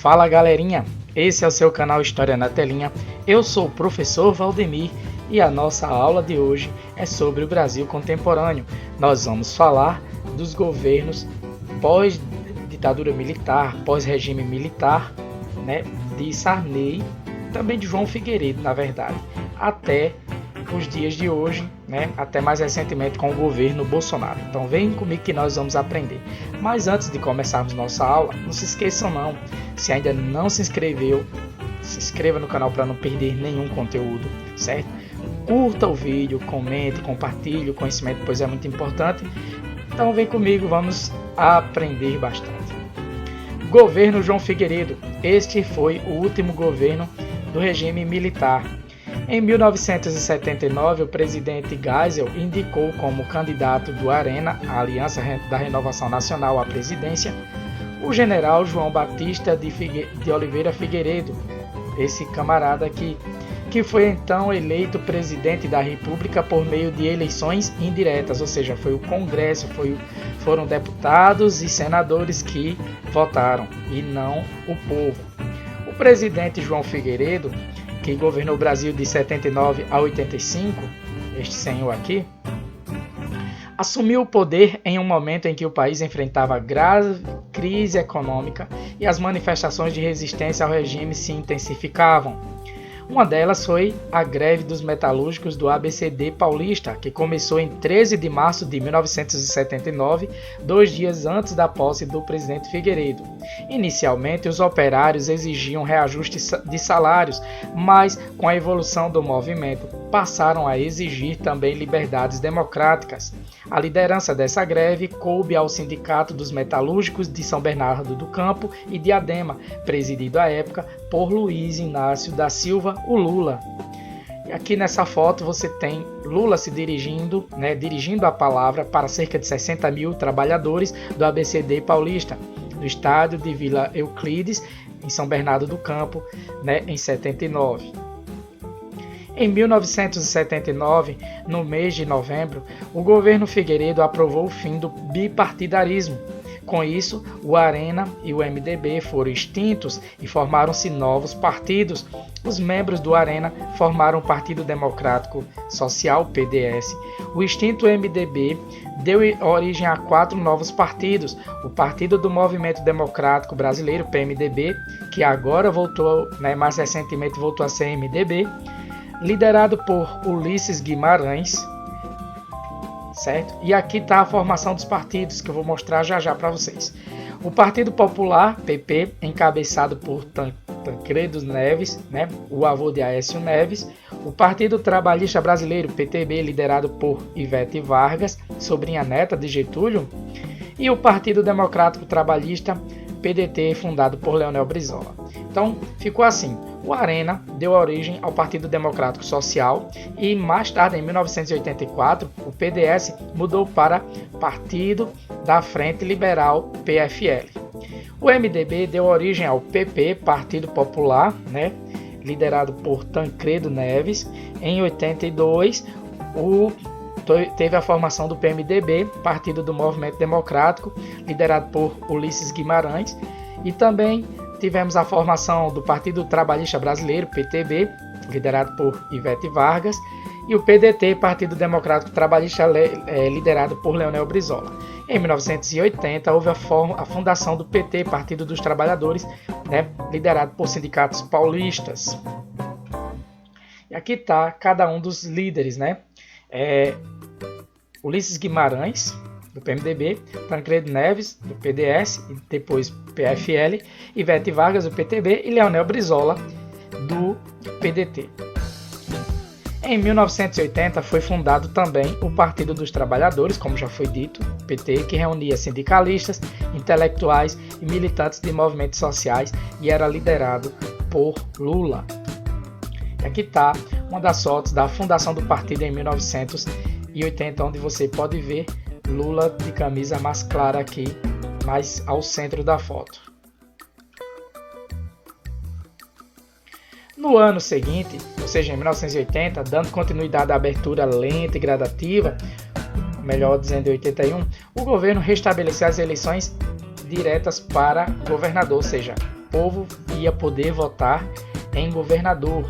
Fala galerinha, esse é o seu canal História na Telinha, eu sou o professor Valdemir e a nossa aula de hoje é sobre o Brasil contemporâneo. Nós vamos falar dos governos pós-ditadura militar, pós-regime militar, né, de Sarney, também de João Figueiredo, na verdade, até os dias de hoje, né, até mais recentemente com o governo Bolsonaro. Então vem comigo que nós vamos aprender. Mas antes de começarmos nossa aula, não se esqueçam não, se ainda não se inscreveu, se inscreva no canal para não perder nenhum conteúdo, certo? Curta o vídeo, comente, compartilhe o conhecimento, pois é muito importante. Então vem comigo, vamos aprender bastante. Governo João Figueiredo. Este foi o último governo do regime militar. Em 1979, o presidente Geisel indicou como candidato do Arena, a Aliança da Renovação Nacional, à presidência, o general João Batista de Oliveira Figueiredo, esse camarada aqui, que foi então eleito presidente da República por meio de eleições indiretas, ou seja, foi o Congresso, foram deputados e senadores que votaram e não o povo. O presidente João Figueiredo, que governou o Brasil de 79 a 85, este senhor aqui, assumiu o poder em um momento em que o país enfrentava grave crise econômica e as manifestações de resistência ao regime se intensificavam. Uma delas foi a greve dos metalúrgicos do ABCD paulista, que começou em 13 de março de 1979, 2 dias antes da posse do presidente Figueiredo. Inicialmente, os operários exigiam reajuste de salários, mas com a evolução do movimento, passaram a exigir também liberdades democráticas. A liderança dessa greve coube ao Sindicato dos Metalúrgicos de São Bernardo do Campo e Diadema, presidido à época por Luiz Inácio da Silva, o Lula. E aqui nessa foto você tem Lula se dirigindo a palavra para cerca de 60 mil trabalhadores do ABCD paulista, do estádio de Vila Euclides, em São Bernardo do Campo, em 79. Em 1979, no mês de novembro, o governo Figueiredo aprovou o fim do bipartidarismo. Com isso, o Arena e o MDB foram extintos e formaram-se novos partidos. Os membros do Arena formaram o Partido Democrático Social, PDS. O extinto MDB deu origem a 4 novos partidos. O Partido do Movimento Democrático Brasileiro, PMDB, que agora voltou, mais recentemente voltou a ser MDB, liderado por Ulisses Guimarães, certo? E aqui está a formação dos partidos, que eu vou mostrar já para vocês. O Partido Popular, PP, encabeçado por Tancredo Neves, o avô de Aécio Neves. O Partido Trabalhista Brasileiro, PTB, liderado por Ivete Vargas, sobrinha neta de Getúlio. E o Partido Democrático Trabalhista, PDT, fundado por Leonel Brizola. Então, ficou assim. O Arena deu origem ao Partido Democrático Social e, mais tarde, em 1984, o PDS mudou para Partido da Frente Liberal, PFL. O MDB deu origem ao PP, Partido Popular, liderado por Tancredo Neves. Em 82, teve a formação do PMDB, Partido do Movimento Democrático, liderado por Ulisses Guimarães, e também tivemos a formação do Partido Trabalhista Brasileiro, PTB, liderado por Ivete Vargas, e o PDT, Partido Democrático Trabalhista, liderado por Leonel Brizola. Em 1980, houve a fundação do PT, Partido dos Trabalhadores, liderado por sindicatos paulistas. E aqui está cada um dos líderes, Ulisses Guimarães, do PMDB, Tancredo Neves, do PDS, e depois PFL, Ivete Vargas, do PTB, e Leonel Brizola, do PDT. Em 1980 foi fundado também o Partido dos Trabalhadores, como já foi dito, PT, que reunia sindicalistas, intelectuais e militantes de movimentos sociais e era liderado por Lula. Aqui está uma das fotos da fundação do partido em 1980, onde você pode ver Lula de camisa mais clara aqui, mais ao centro da foto. No ano seguinte, ou seja, em 1980, dando continuidade à abertura lenta e gradativa, melhor dizendo em 81, o governo restabeleceu as eleições diretas para governador, ou seja, povo ia poder votar em governador.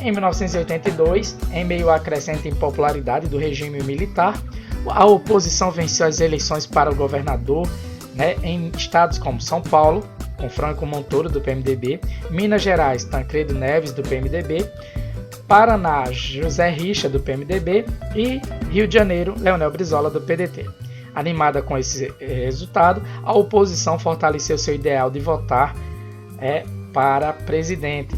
Em 1982, em meio à crescente impopularidade do regime militar, a oposição venceu as eleições para o governador, em estados como São Paulo, com Franco Montoro, do PMDB, Minas Gerais, Tancredo Neves, do PMDB, Paraná, José Richa, do PMDB, e Rio de Janeiro, Leonel Brizola, do PDT. Animada com esse resultado, a oposição fortaleceu seu ideal de votar para presidente.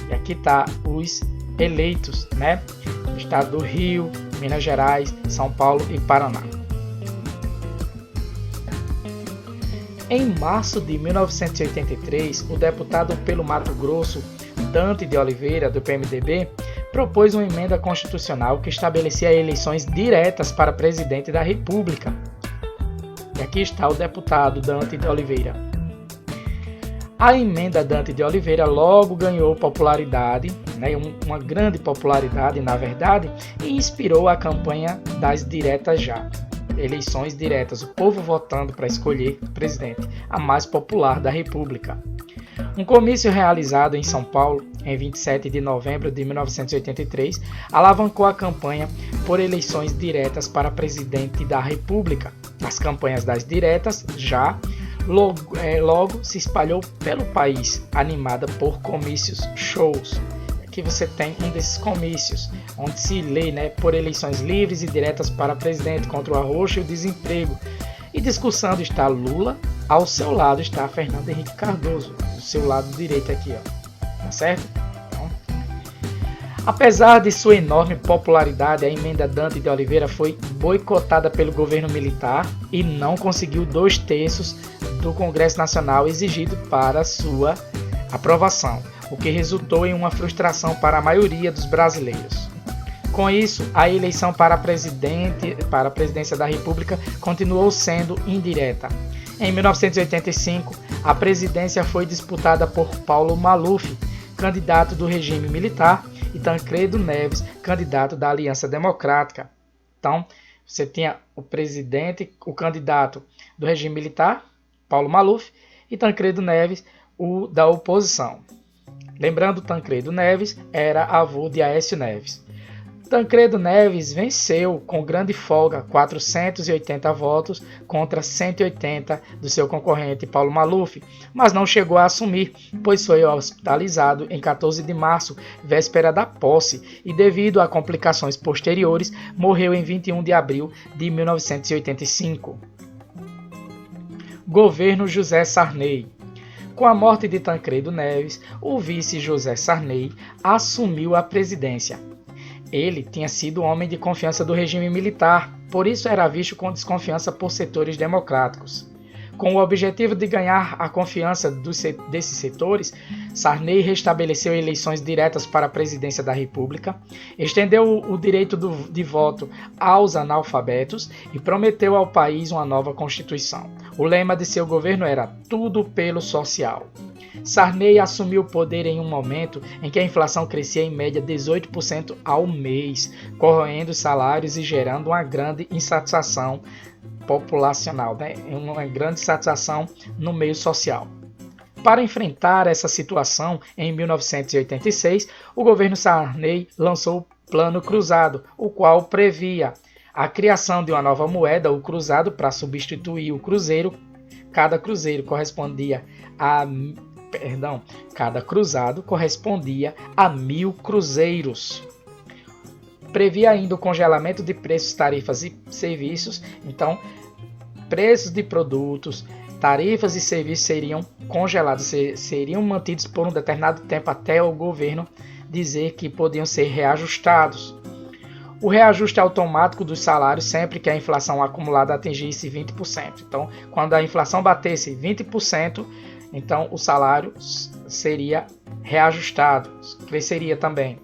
E aqui está os eleitos, no estado do Rio, Minas Gerais, São Paulo e Paraná. Em março de 1983, o deputado pelo Mato Grosso, Dante de Oliveira, do PMDB, propôs uma emenda constitucional que estabelecia eleições diretas para presidente da República. E aqui está o deputado Dante de Oliveira. A emenda Dante de Oliveira logo ganhou popularidade, uma grande popularidade na verdade, e inspirou a campanha das diretas já. Eleições diretas, o povo votando para escolher presidente, a mais popular da República. Um comício realizado em São Paulo, em 27 de novembro de 1983, alavancou a campanha por eleições diretas para presidente da República. As campanhas das diretas já logo se espalhou pelo país, animada por comícios, shows. Aqui você tem um desses comícios, onde se lê por eleições livres e diretas para presidente contra o arroxo e o desemprego. E discursando está Lula, ao seu lado está Fernando Henrique Cardoso, do seu lado direito aqui, tá certo? Então, apesar de sua enorme popularidade, a emenda Dante de Oliveira foi boicotada pelo governo militar e não conseguiu 2/3 do Congresso Nacional exigido para sua aprovação, o que resultou em uma frustração para a maioria dos brasileiros. Com isso, a eleição para a presidência da República continuou sendo indireta. Em 1985, a presidência foi disputada por Paulo Maluf, candidato do regime militar, e Tancredo Neves, candidato da Aliança Democrática. Então, você tinha o candidato do regime militar, Paulo Maluf, e Tancredo Neves, o da oposição. Lembrando, Tancredo Neves era avô de Aécio Neves. Tancredo Neves venceu com grande folga, 480 votos contra 180 do seu concorrente Paulo Maluf, mas não chegou a assumir, pois foi hospitalizado em 14 de março, véspera da posse, e devido a complicações posteriores, morreu em 21 de abril de 1985. Governo José Sarney. Com a morte de Tancredo Neves, o vice José Sarney assumiu a presidência. Ele tinha sido homem de confiança do regime militar, por isso era visto com desconfiança por setores democráticos. Com o objetivo de ganhar a confiança desses setores, Sarney restabeleceu eleições diretas para a presidência da República, estendeu o direito de voto aos analfabetos e prometeu ao país uma nova Constituição. O lema de seu governo era "Tudo pelo social". Sarney assumiu o poder em um momento em que a inflação crescia em média 18% ao mês, corroendo os salários e gerando uma grande insatisfação populacional, uma grande insatisfação no meio social. Para enfrentar essa situação, em 1986, o governo Sarney lançou o Plano Cruzado, o qual previa a criação de uma nova moeda, o cruzado, para substituir o cruzeiro. Cada cruzado correspondia a 1.000 cruzeiros. Previa ainda o congelamento de preços, tarifas e serviços. Então, preços de produtos, tarifas e serviços seriam congelados, seriam mantidos por um determinado tempo até o governo dizer que podiam ser reajustados. O reajuste automático dos salários sempre que a inflação acumulada atingisse 20%. Então, quando a inflação batesse 20%, então o salário seria reajustado, cresceria também.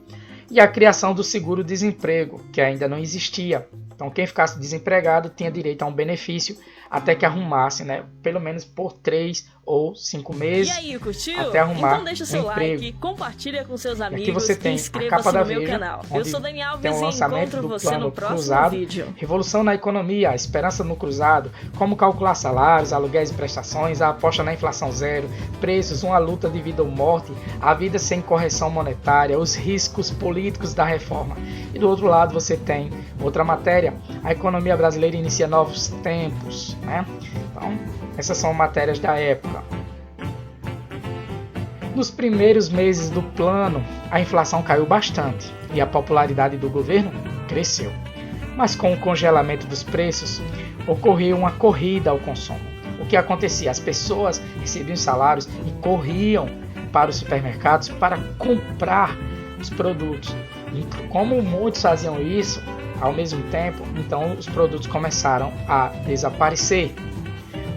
E a criação do seguro-desemprego, que ainda não existia. Então, quem ficasse desempregado tinha direito a um benefício até que arrumasse, pelo menos por 3 ou 5 meses, e aí, curtiu? até arrumar então deixa seu um emprego. like, compartilha com seus amigos e aqui você tem e inscreva-se no meu canal. Eu sou Dani Alves tem o lançamento e encontro do você plano no próximo cruzado, vídeo. revolução na economia, a esperança no cruzado, como calcular salários, aluguéis e prestações, a aposta na inflação zero, preços, uma luta de vida ou morte, a vida sem correção monetária, os riscos políticos da reforma. E do outro lado você tem outra matéria, a economia brasileira inicia novos tempos, né? Então, essas são matérias da época. Nos primeiros meses do plano, a inflação caiu bastante e a popularidade do governo cresceu. Mas com o congelamento dos preços, ocorreu uma corrida ao consumo. O que acontecia? As pessoas recebiam salários e corriam para os supermercados para comprar os produtos. E como muitos faziam isso ao mesmo tempo, então os produtos começaram a desaparecer.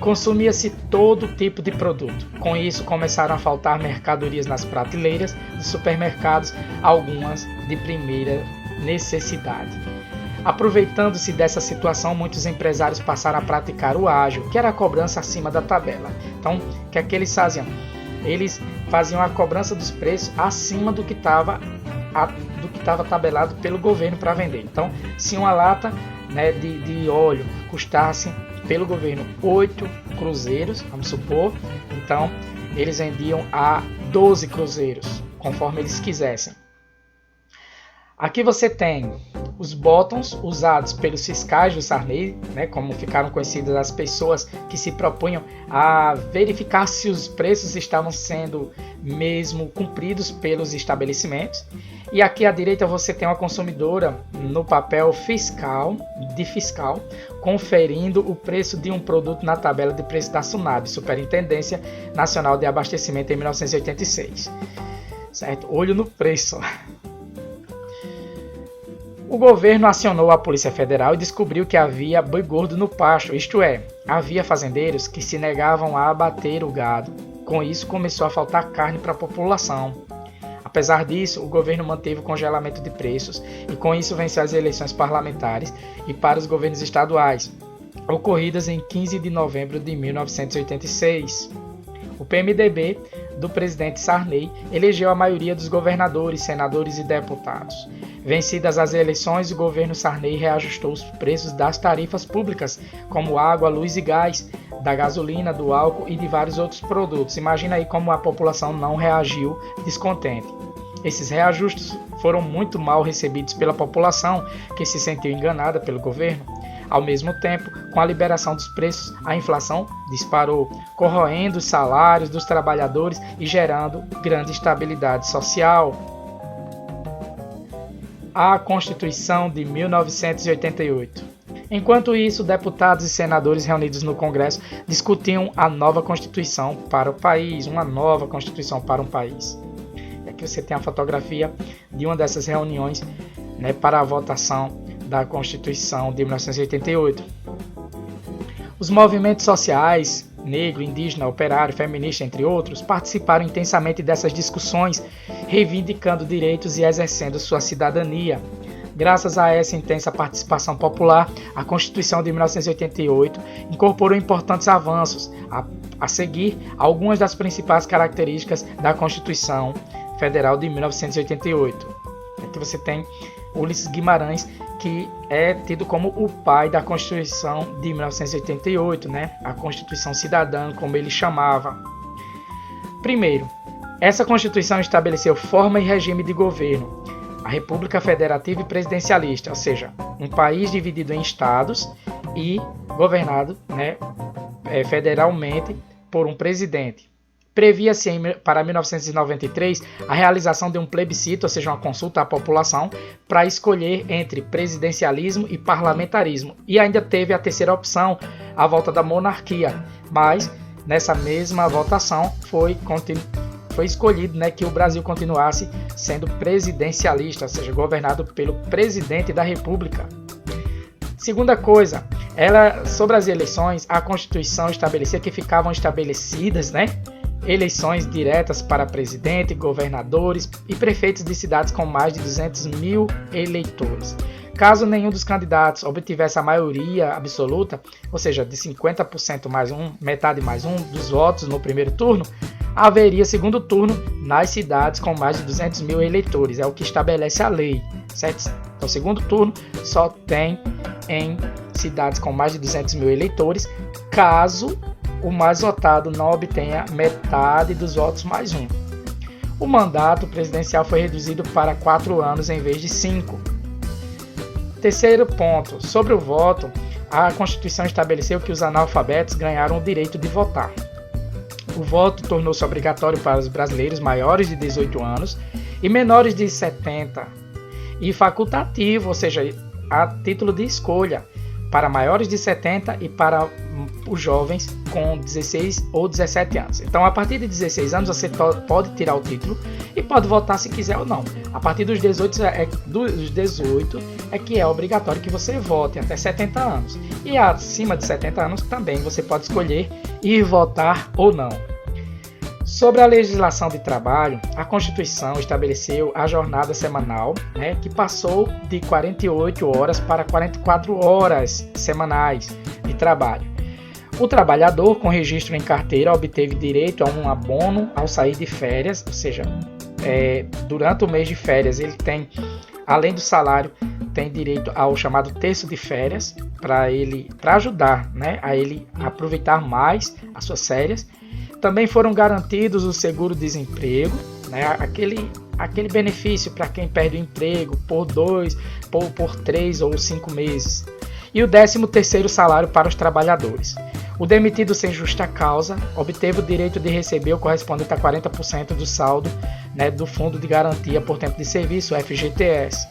Consumia-se todo tipo de produto. Com isso, começaram a faltar mercadorias nas prateleiras dos supermercados, algumas de primeira necessidade. Aproveitando-se dessa situação, muitos empresários passaram a praticar o ágio, que era a cobrança acima da tabela. Então, o que é que eles faziam? Eles faziam a cobrança dos preços acima do que estava tabelado pelo governo para vender. Então, se uma lata, né, de óleo custasse pelo governo 8 cruzeiros, vamos supor, então eles vendiam a 12 cruzeiros, conforme eles quisessem. Aqui você tem os botões usados pelos fiscais do Sarney, né, como ficaram conhecidas as pessoas que se propunham a verificar se os preços estavam sendo mesmo cumpridos pelos estabelecimentos. E aqui à direita você tem uma consumidora no papel fiscal, conferindo o preço de um produto na tabela de preço da SUNAB, Superintendência Nacional de Abastecimento, em 1986. Certo? Olho no preço. O governo acionou a Polícia Federal e descobriu que havia boi gordo no pasto, isto é, havia fazendeiros que se negavam a abater o gado. Com isso, começou a faltar carne para a população. Apesar disso, o governo manteve o congelamento de preços e com isso venceu as eleições parlamentares e para os governos estaduais, ocorridas em 15 de novembro de 1986. O PMDB do presidente Sarney elegeu a maioria dos governadores, senadores e deputados. Vencidas as eleições, o governo Sarney reajustou os preços das tarifas públicas, como água, luz e gás, da gasolina, do álcool e de vários outros produtos. Imagina aí como a população não reagiu descontente. Esses reajustes foram muito mal recebidos pela população, que se sentiu enganada pelo governo. Ao mesmo tempo, com a liberação dos preços, a inflação disparou, corroendo os salários dos trabalhadores e gerando grande instabilidade social. A Constituição de 1988. Enquanto isso, deputados e senadores reunidos no Congresso discutiam a nova Constituição para o país, uma nova Constituição para um país. E aqui você tem a fotografia de uma dessas reuniões, né, para a votação da Constituição de 1988. Os movimentos sociais, negro, indígena, operário, feminista, entre outros, participaram intensamente dessas discussões, reivindicando direitos e exercendo sua cidadania. Graças a essa intensa participação popular, a Constituição de 1988 incorporou importantes avanços, a seguir algumas das principais características da Constituição Federal de 1988. Aqui você tem Ulisses Guimarães, que é tido como o pai da Constituição de 1988, né? A Constituição Cidadã, como ele chamava. Primeiro, essa Constituição estabeleceu forma e regime de governo, a República Federativa e Presidencialista, ou seja, um país dividido em estados e governado, né, federalmente por um presidente. Previa-se para 1993 a realização de um plebiscito, ou seja, uma consulta à população, para escolher entre presidencialismo e parlamentarismo. E ainda teve a terceira opção, a volta da monarquia. Mas, nessa mesma votação, foi escolhido, né, que o Brasil continuasse sendo presidencialista, ou seja, governado pelo presidente da República. Segunda coisa, sobre as eleições, a Constituição estabelecia que ficavam estabelecidas, né, eleições diretas para presidente, governadores e prefeitos de cidades com mais de 200 mil eleitores. Caso nenhum dos candidatos obtivesse a maioria absoluta, ou seja, de 50% mais um, metade mais um dos votos no primeiro turno, haveria segundo turno nas cidades com mais de 200 mil eleitores, é o que estabelece a lei, certo? Então, segundo turno só tem em cidades com mais de 200 mil eleitores, caso o mais votado não obtenha metade dos votos mais um. O mandato presidencial foi reduzido para 4 anos em vez de 5. Terceiro ponto, sobre o voto, a Constituição estabeleceu que os analfabetos ganharam o direito de votar. O voto tornou-se obrigatório para os brasileiros maiores de 18 anos e menores de 70, e facultativo, ou seja, a título de escolha, para maiores de 70 e para os jovens com 16 ou 17 anos. Então, a partir de 16 anos, você pode tirar o título e pode votar se quiser ou não. A partir dos 18 é que é obrigatório que você vote até 70 anos. E acima de 70 anos também você pode escolher ir votar ou não. Sobre a legislação de trabalho, a Constituição estabeleceu a jornada semanal, que passou de 48 horas para 44 horas semanais de trabalho. O trabalhador com registro em carteira obteve direito a um abono ao sair de férias, ou seja, durante o mês de férias ele tem, além do salário, tem direito ao chamado terço de férias para ajudar, a ele aproveitar mais as suas férias. Também foram garantidos o seguro-desemprego, aquele benefício para quem perde o emprego por 3 ou 5 meses. E o 13º salário para os trabalhadores. O demitido sem justa causa obteve o direito de receber o correspondente a 40% do saldo do Fundo de Garantia por Tempo de Serviço, FGTS.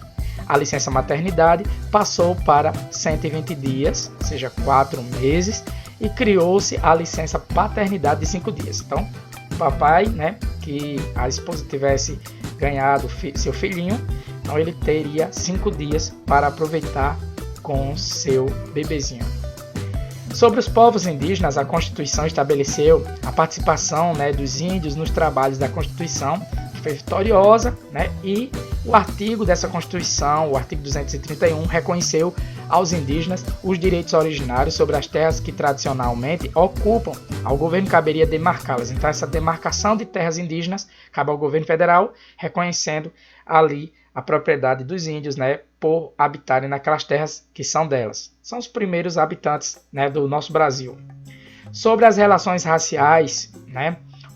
A licença maternidade passou para 120 dias, ou seja, 4 meses, e criou-se a licença paternidade de 5 dias. Então, o papai, que a esposa tivesse ganhado seu filhinho, então ele teria 5 dias para aproveitar com seu bebezinho. Sobre os povos indígenas, a Constituição estabeleceu a participação dos índios nos trabalhos da Constituição, que foi vitoriosa, e o artigo dessa Constituição, o artigo 231, reconheceu aos indígenas os direitos originários sobre as terras que tradicionalmente ocupam. Ao governo caberia demarcá-las. Então, essa demarcação de terras indígenas cabe ao governo federal, reconhecendo ali a propriedade dos índios, por habitarem naquelas terras que são delas. São os primeiros habitantes, do nosso Brasil. Sobre as relações raciais,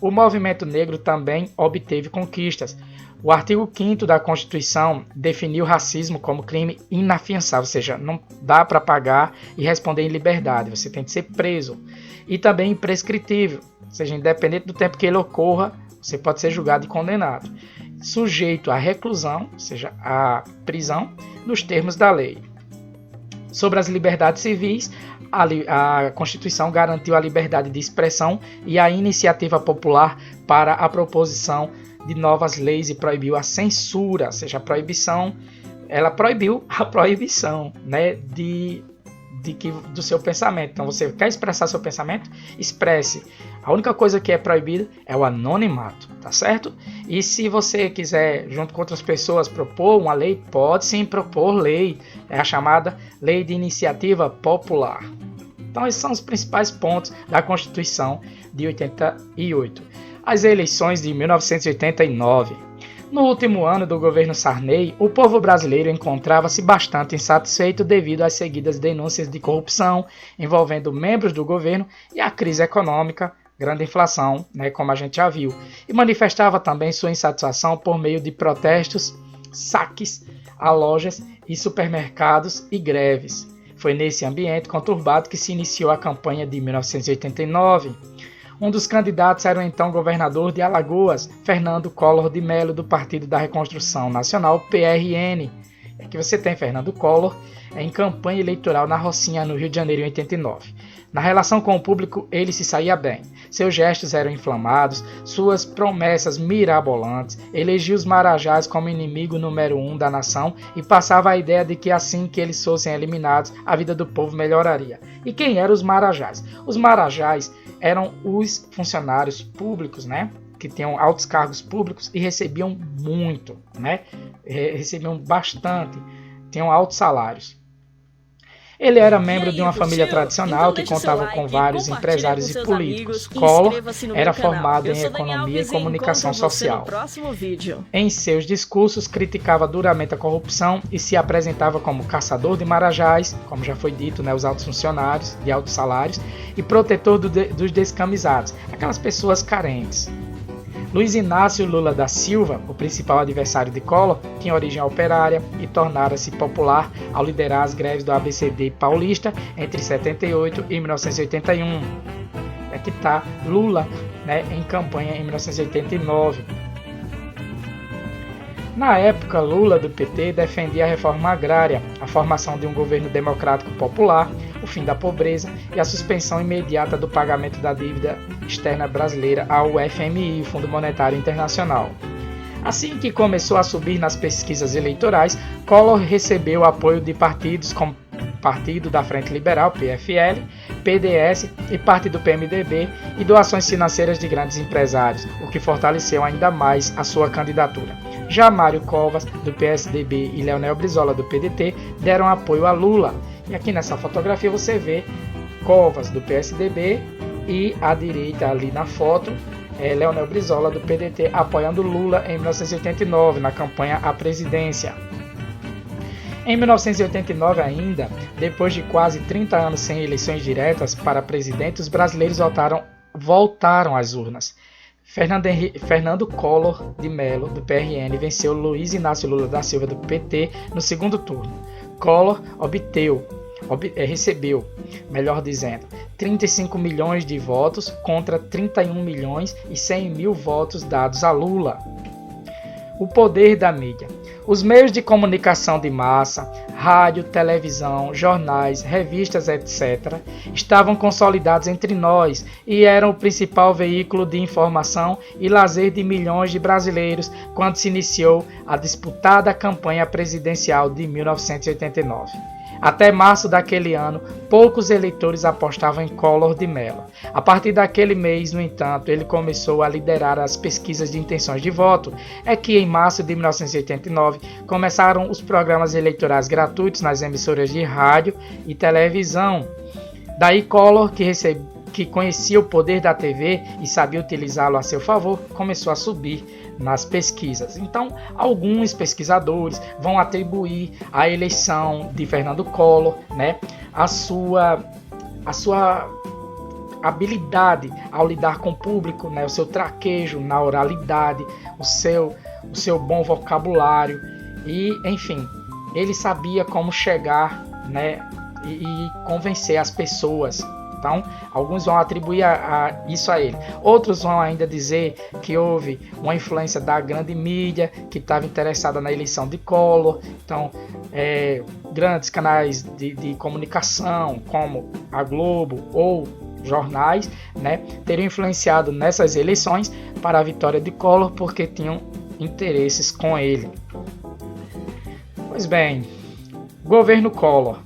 o movimento negro também obteve conquistas. O artigo 5º da Constituição definiu o racismo como crime inafiançável, ou seja, não dá para pagar e responder em liberdade, você tem que ser preso. E também imprescritível, ou seja, independente do tempo que ele ocorra, você pode ser julgado e condenado. Sujeito à reclusão, ou seja, à prisão, nos termos da lei. Sobre as liberdades civis, a Constituição garantiu a liberdade de expressão e a iniciativa popular para a proposição de novas leis e proibiu a censura, ou seja, a proibição, ela proibiu a proibição, do seu pensamento. Então, você quer expressar seu pensamento? Expresse. A única coisa que é proibida é o anonimato, tá certo? E se você quiser, junto com outras pessoas, propor uma lei, pode sim propor lei. É a chamada Lei de Iniciativa Popular. Então, esses são os principais pontos da Constituição de 88. As eleições de 1989. No último ano do governo Sarney, o povo brasileiro encontrava-se bastante insatisfeito devido às seguidas denúncias de corrupção envolvendo membros do governo e a crise econômica, grande inflação, como a gente já viu, e manifestava também sua insatisfação por meio de protestos, saques a lojas e supermercados e greves. Foi nesse ambiente conturbado que se iniciou a campanha de 1989. Um dos candidatos era o então governador de Alagoas, Fernando Collor de Mello, do Partido da Reconstrução Nacional, PRN. Aqui você tem Fernando Collor em campanha eleitoral na Rocinha, no Rio de Janeiro, em 89. Na relação com o público, ele se saía bem. Seus gestos eram inflamados, suas promessas mirabolantes, elegia os marajás como inimigo número 1 da nação e passava a ideia de que assim que eles fossem eliminados, a vida do povo melhoraria. E quem eram os marajás? Os marajás eram os funcionários públicos, que tinham altos cargos públicos e recebiam muito, recebiam bastante. tinham altos salários. Ele era membro de uma família tradicional que contava com vários empresários e políticos. Collor era formado em economia e comunicação social. Em seus discursos, criticava duramente a corrupção e se apresentava como caçador de marajás, como já foi dito, os altos funcionários de altos salários, e protetor dos descamisados, aquelas pessoas carentes. Luiz Inácio Lula da Silva, o principal adversário de Collor, tinha origem operária e tornara-se popular ao liderar as greves do ABCD paulista entre 78 e 1981. É que está Lula, em campanha em 1989. Na época, Lula, do PT, defendia a reforma agrária, a formação de um governo democrático popular, o fim da pobreza e a suspensão imediata do pagamento da dívida externa brasileira ao FMI, Fundo Monetário Internacional. Assim que começou a subir nas pesquisas eleitorais, Collor recebeu apoio de partidos como Partido da Frente Liberal, PFL, PDS e parte do PMDB e doações financeiras de grandes empresários, o que fortaleceu ainda mais a sua candidatura. Já Mário Covas, do PSDB, e Leonel Brizola, do PDT, deram apoio a Lula. E aqui nessa fotografia você vê Covas, do PSDB, e à direita ali na foto, Leonel Brizola, do PDT, apoiando Lula em 1989, na campanha à presidência. Em 1989 ainda, depois de quase 30 anos sem eleições diretas para presidente, os brasileiros voltaram às urnas. Fernando Collor de Mello, do PRN, venceu Luiz Inácio Lula da Silva, do PT, no segundo turno. Collor recebeu, 35 milhões de votos contra 31 milhões e 100 mil votos dados a Lula. O poder da mídia. Os meios de comunicação de massa, rádio, televisão, jornais, revistas, etc., estavam consolidados entre nós e eram o principal veículo de informação e lazer de milhões de brasileiros quando se iniciou a disputada campanha presidencial de 1989. Até março daquele ano, poucos eleitores apostavam em Collor de Mello. A partir daquele mês, no entanto, ele começou a liderar as pesquisas de intenções de voto. É que em março de 1989 começaram os programas eleitorais gratuitos nas emissoras de rádio e televisão. Daí Collor, que conhecia o poder da TV e sabia utilizá-lo a seu favor, começou a subir nas pesquisas. Então, alguns pesquisadores vão atribuir à eleição de Fernando Collor, a sua habilidade ao lidar com o público, o seu traquejo na oralidade, o seu bom vocabulário e, enfim, ele sabia como chegar, e convencer as pessoas. Então, alguns vão atribuir isso a ele. Outros vão ainda dizer que houve uma influência da grande mídia que estava interessada na eleição de Collor. Então, grandes canais de comunicação, como a Globo ou jornais, teriam influenciado nessas eleições para a vitória de Collor porque tinham interesses com ele. Pois bem, governo Collor.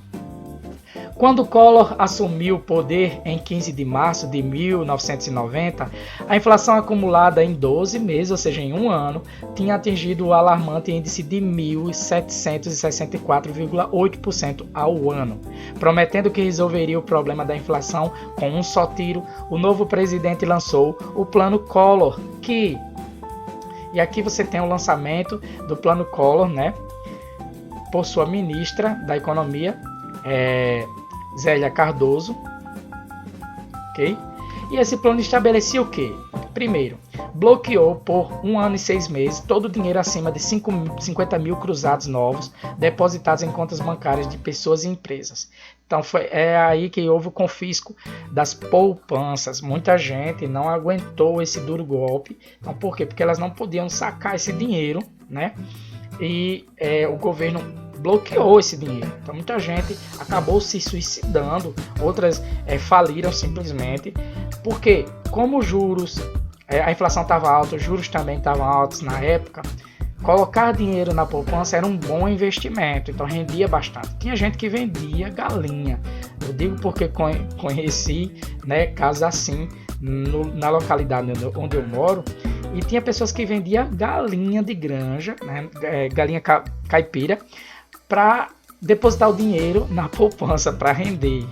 Quando Collor assumiu o poder em 15 de março de 1990, a inflação acumulada em 12 meses, ou seja, em um ano, tinha atingido o alarmante índice de 1.764,8% ao ano. Prometendo que resolveria o problema da inflação com um só tiro, o novo presidente lançou o Plano Collor, e aqui você tem o lançamento do Plano Collor, por sua ministra da Economia, Zélia Cardoso, ok? E esse plano estabelecia o quê? Primeiro, bloqueou por 1 ano e 6 meses todo o dinheiro acima de 50 mil cruzados novos depositados em contas bancárias de pessoas e empresas. Então é aí que houve o confisco das poupanças. Muita gente não aguentou esse duro golpe. Então, por quê? Porque elas não podiam sacar esse dinheiro, E o governo bloqueou esse dinheiro. Então muita gente acabou se suicidando, outras faliram simplesmente, porque como os juros, a inflação estava alta, os juros também estavam altos na época, colocar dinheiro na poupança era um bom investimento, então rendia bastante. Tinha gente que vendia galinha, eu digo porque conheci casos assim na localidade onde eu moro, e tinha pessoas que vendiam galinha de granja, galinha caipira, para depositar o dinheiro na poupança para render.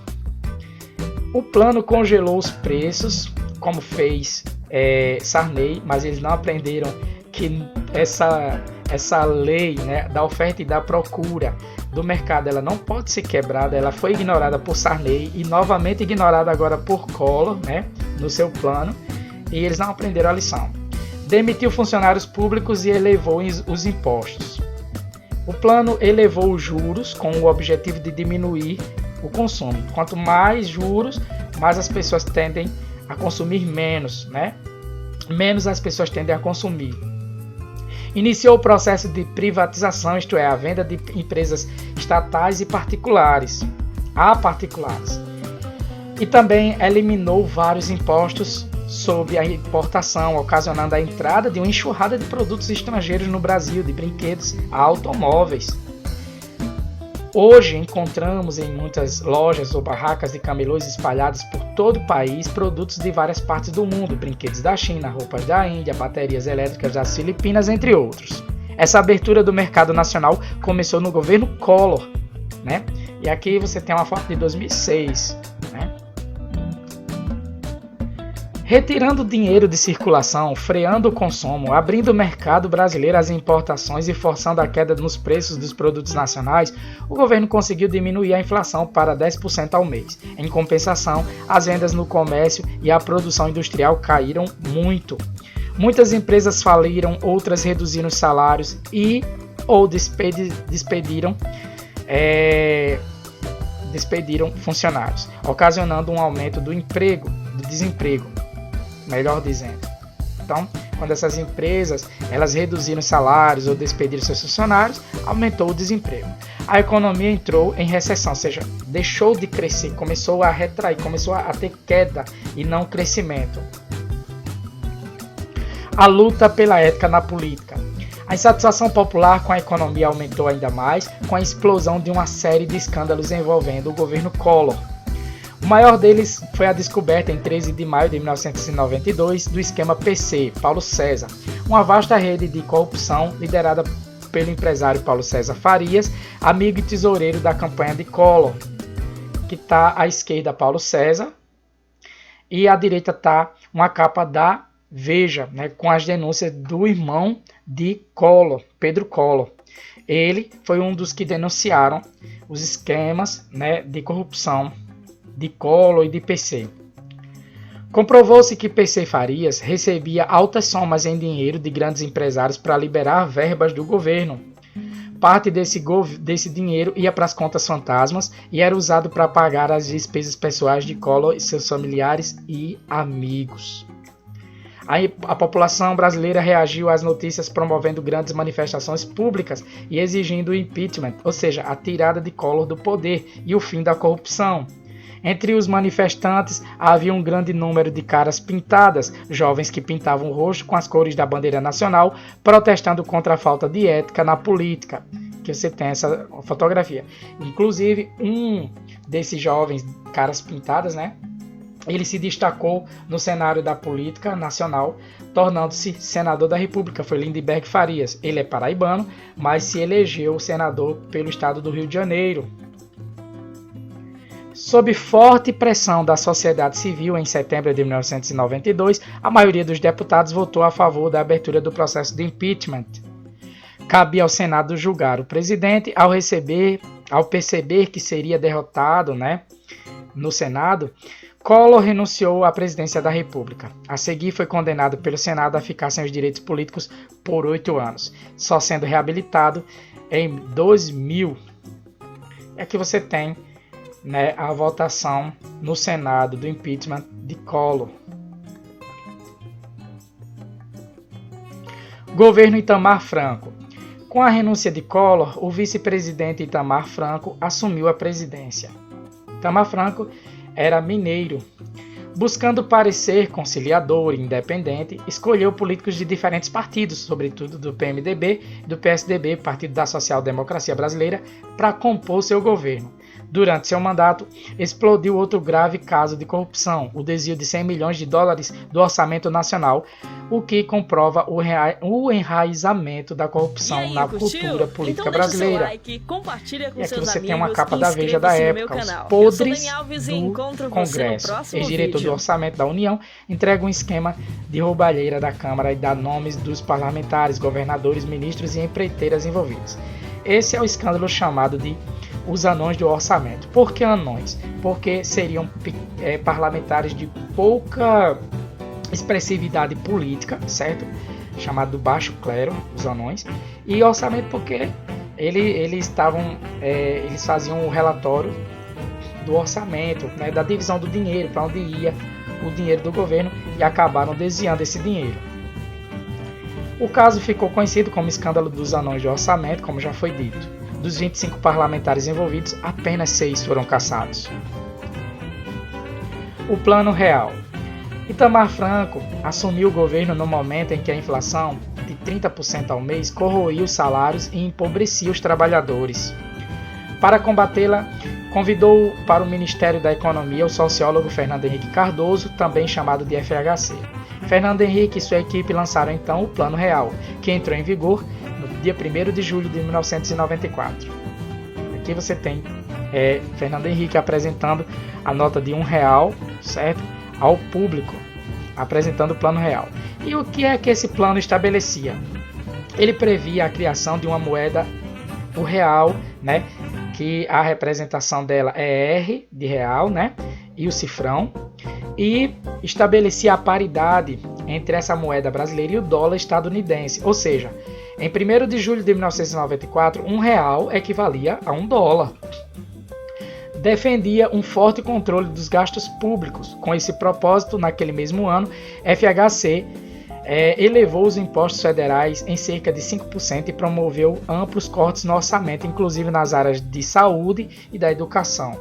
O plano congelou os preços, como fez Sarney, mas eles não aprenderam que essa lei, né, da oferta e da procura do mercado, ela não pode ser quebrada. Ela foi ignorada por Sarney e novamente ignorada agora por Collor, né, no seu plano, e eles não aprenderam a lição. Demitiu funcionários públicos e elevou os impostos. O plano elevou os juros com o objetivo de diminuir o consumo. Quanto mais juros, mais as pessoas tendem a consumir menos, né? Menos as pessoas tendem a consumir. Iniciou o processo de privatização, isto é, a venda de empresas estatais e particulares a particulares. E também eliminou vários impostos sobre a importação, ocasionando a entrada de uma enxurrada de produtos estrangeiros no Brasil, de brinquedos a automóveis. Hoje encontramos em muitas lojas ou barracas de camelôs espalhados por todo o país produtos de várias partes do mundo, brinquedos da China, roupas da Índia, baterias elétricas das Filipinas, entre outros. Essa abertura do mercado nacional começou no governo Collor, né? E aqui você tem uma foto de 2006, né? Retirando dinheiro de circulação, freando o consumo, abrindo o mercado brasileiro às importações e forçando a queda nos preços dos produtos nacionais, o governo conseguiu diminuir a inflação para 10% ao mês. Em compensação, as vendas no comércio e a produção industrial caíram muito. Muitas empresas faliram, outras reduziram os salários ou despediram funcionários, ocasionando um aumento do desemprego. Melhor dizendo. Então, quando essas empresas elas reduziram salários ou despediram seus funcionários, aumentou o desemprego. A economia entrou em recessão, ou seja, deixou de crescer, começou a retrair, começou a ter queda e não crescimento. A luta pela ética na política. A insatisfação popular com a economia aumentou ainda mais com a explosão de uma série de escândalos envolvendo o governo Collor. O maior deles foi a descoberta em 13 de maio de 1992 do esquema PC, Paulo César, uma vasta rede de corrupção liderada pelo empresário Paulo César Farias, amigo e tesoureiro da campanha de Collor, que está à esquerda Paulo César e à direita está uma capa da Veja, né, com as denúncias do irmão de Collor, Pedro Collor. Ele foi um dos que denunciaram os esquemas, né, de corrupção de Collor e de PC. Comprovou-se que PC Farias recebia altas somas em dinheiro de grandes empresários para liberar verbas do governo. Parte desse dinheiro ia para as contas fantasmas e era usado para pagar as despesas pessoais de Collor e seus familiares e amigos. A população brasileira reagiu às notícias promovendo grandes manifestações públicas e exigindo o impeachment, ou seja, a tirada de Collor do poder e o fim da corrupção. Entre os manifestantes havia um grande número de caras pintadas, jovens que pintavam o rosto com as cores da bandeira nacional, protestando contra a falta de ética na política, que você tem essa fotografia. Inclusive, um desses jovens caras pintadas, né, ele se destacou no cenário da política nacional, tornando-se senador da República, foi Lindenberg Farias. Ele é paraibano, mas se elegeu senador pelo estado do Rio de Janeiro. Sob forte pressão da sociedade civil, em setembro de 1992, a maioria dos deputados votou a favor da abertura do processo de impeachment. Cabia ao Senado julgar o presidente. Ao perceber que seria derrotado, né, no Senado, Collor renunciou à presidência da República. A seguir, foi condenado pelo Senado a ficar sem os direitos políticos por 8 anos, só sendo reabilitado em 2000. E aqui você tem, né, a votação no Senado do impeachment de Collor. Governo Itamar Franco. Com a renúncia de Collor, o vice-presidente Itamar Franco assumiu a presidência. Itamar Franco era mineiro. Buscando parecer conciliador e independente, escolheu políticos de diferentes partidos, sobretudo do PMDB e do PSDB, Partido da Social Democracia Brasileira, para compor seu governo. Durante seu mandato, explodiu outro grave caso de corrupção, o desvio de 100 milhões de dólares do orçamento nacional, o que comprova o enraizamento da corrupção na cultura política brasileira. Like, compartilha com e aqui seus você amigos, tem uma capa da Veja da época, os podres do Congresso. Ex-diretor do Orçamento da União entrega um esquema de roubalheira da Câmara e dá nomes dos parlamentares, governadores, ministros e empreiteiras envolvidos. Esse é o escândalo chamado de os anões do orçamento. Por que anões? Porque seriam parlamentares de pouca expressividade política, certo? Chamado do baixo clero, os anões. E orçamento porque eles faziam o relatório do orçamento, né, da divisão do dinheiro, para onde ia o dinheiro do governo, e acabaram desviando esse dinheiro. O caso ficou conhecido como escândalo dos anões de orçamento, como já foi dito. Dos 25 parlamentares envolvidos, apenas 6 foram cassados. O Plano Real. Itamar Franco assumiu o governo no momento em que a inflação de 30% ao mês corroía os salários e empobrecia os trabalhadores. Para combatê-la, convidou para o Ministério da Economia o sociólogo Fernando Henrique Cardoso, também chamado de FHC. Fernando Henrique e sua equipe lançaram então o Plano Real, que entrou em vigor no dia 1º de julho de 1994. Aqui você tem Fernando Henrique apresentando a nota de R$1, certo? Ao público, apresentando o Plano Real. E o que é que esse plano estabelecia? Ele previa a criação de uma moeda, o real, né? Que a representação dela é R de real, né? E o cifrão. E estabelecia a paridade entre essa moeda brasileira e o dólar estadunidense. Ou seja, em 1º de julho de 1994, R$1 equivalia a $1. Defendia um forte controle dos gastos públicos. Com esse propósito, naquele mesmo ano, FHC elevou os impostos federais em cerca de 5% e promoveu amplos cortes no orçamento, inclusive nas áreas de saúde e da educação.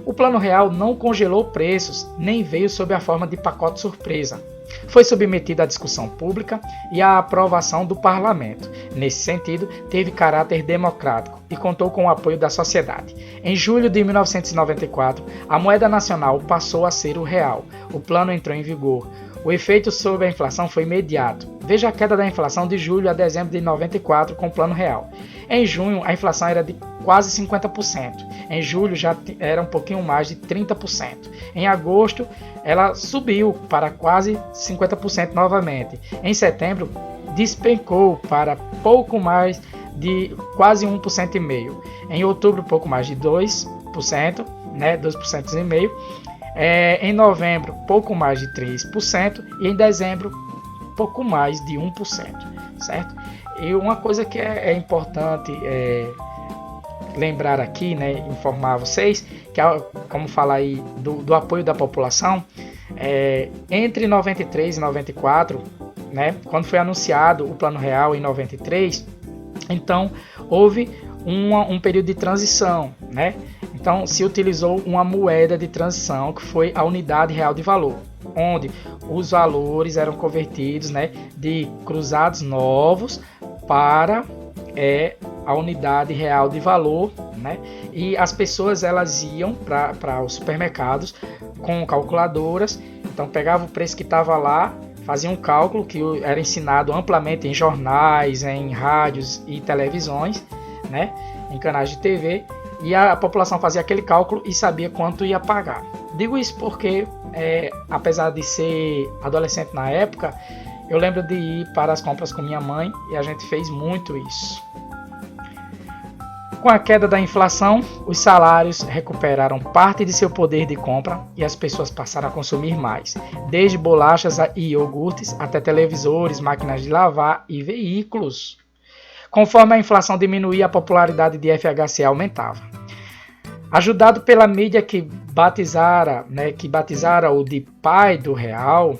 O Plano Real não congelou preços, nem veio sob a forma de pacote surpresa. Foi submetido à discussão pública e à aprovação do parlamento. Nesse sentido, teve caráter democrático e contou com o apoio da sociedade. Em julho de 1994, a moeda nacional passou a ser o real. O plano entrou em vigor. O efeito sobre a inflação foi imediato. Veja a queda da inflação de julho a dezembro de 94 com o Plano Real. Em junho, a inflação era de quase 50%. Em julho, já era um pouquinho mais de 30%. Em agosto, ela subiu para quase 50% novamente. Em setembro, despencou para pouco mais de quase 1,5%. Em outubro, pouco mais de 2%, né, 2,5%. Em novembro, pouco mais de 3%. E em dezembro, pouco mais de 1%. Certo? E uma coisa que é importante lembrar aqui, né, informar vocês, que como falar aí do apoio da população, entre 93 e 94, né, quando foi anunciado o Plano Real em 93, então houve um período de transição, né? Então se utilizou uma moeda de transição que foi a unidade real de valor, onde os valores eram convertidos, né, de cruzados novos para a unidade real de valor, né? E as pessoas elas iam para os supermercados com calculadoras, então pegava o preço que estava lá, fazia um cálculo que era ensinado amplamente em jornais, em rádios e televisões, né? Em canais de TV, e a população fazia aquele cálculo e sabia quanto ia pagar. Digo isso porque, apesar de ser adolescente na época, eu lembro de ir para as compras com minha mãe e a gente fez muito isso. Com a queda da inflação, os salários recuperaram parte de seu poder de compra e as pessoas passaram a consumir mais, desde bolachas e iogurtes até televisores, máquinas de lavar e veículos. Conforme a inflação diminuía, a popularidade de FHC aumentava. Ajudado pela mídia que batizara o de pai do real,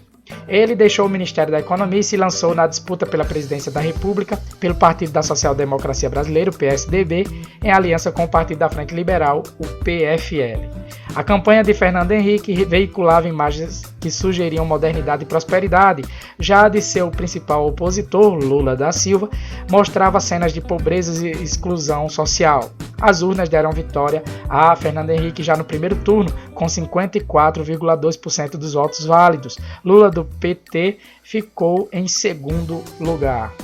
ele deixou o Ministério da Economia e se lançou na disputa pela presidência da República pelo Partido da Social Democracia Brasileira, o PSDB, em aliança com o Partido da Frente Liberal, o PFL. A campanha de Fernando Henrique veiculava imagens que sugeriam modernidade e prosperidade. Já de seu principal opositor, Lula da Silva, mostrava cenas de pobreza e exclusão social. As urnas deram vitória a Fernando Henrique já no primeiro turno, com 54,2% dos votos válidos. Lula do PT ficou em segundo lugar.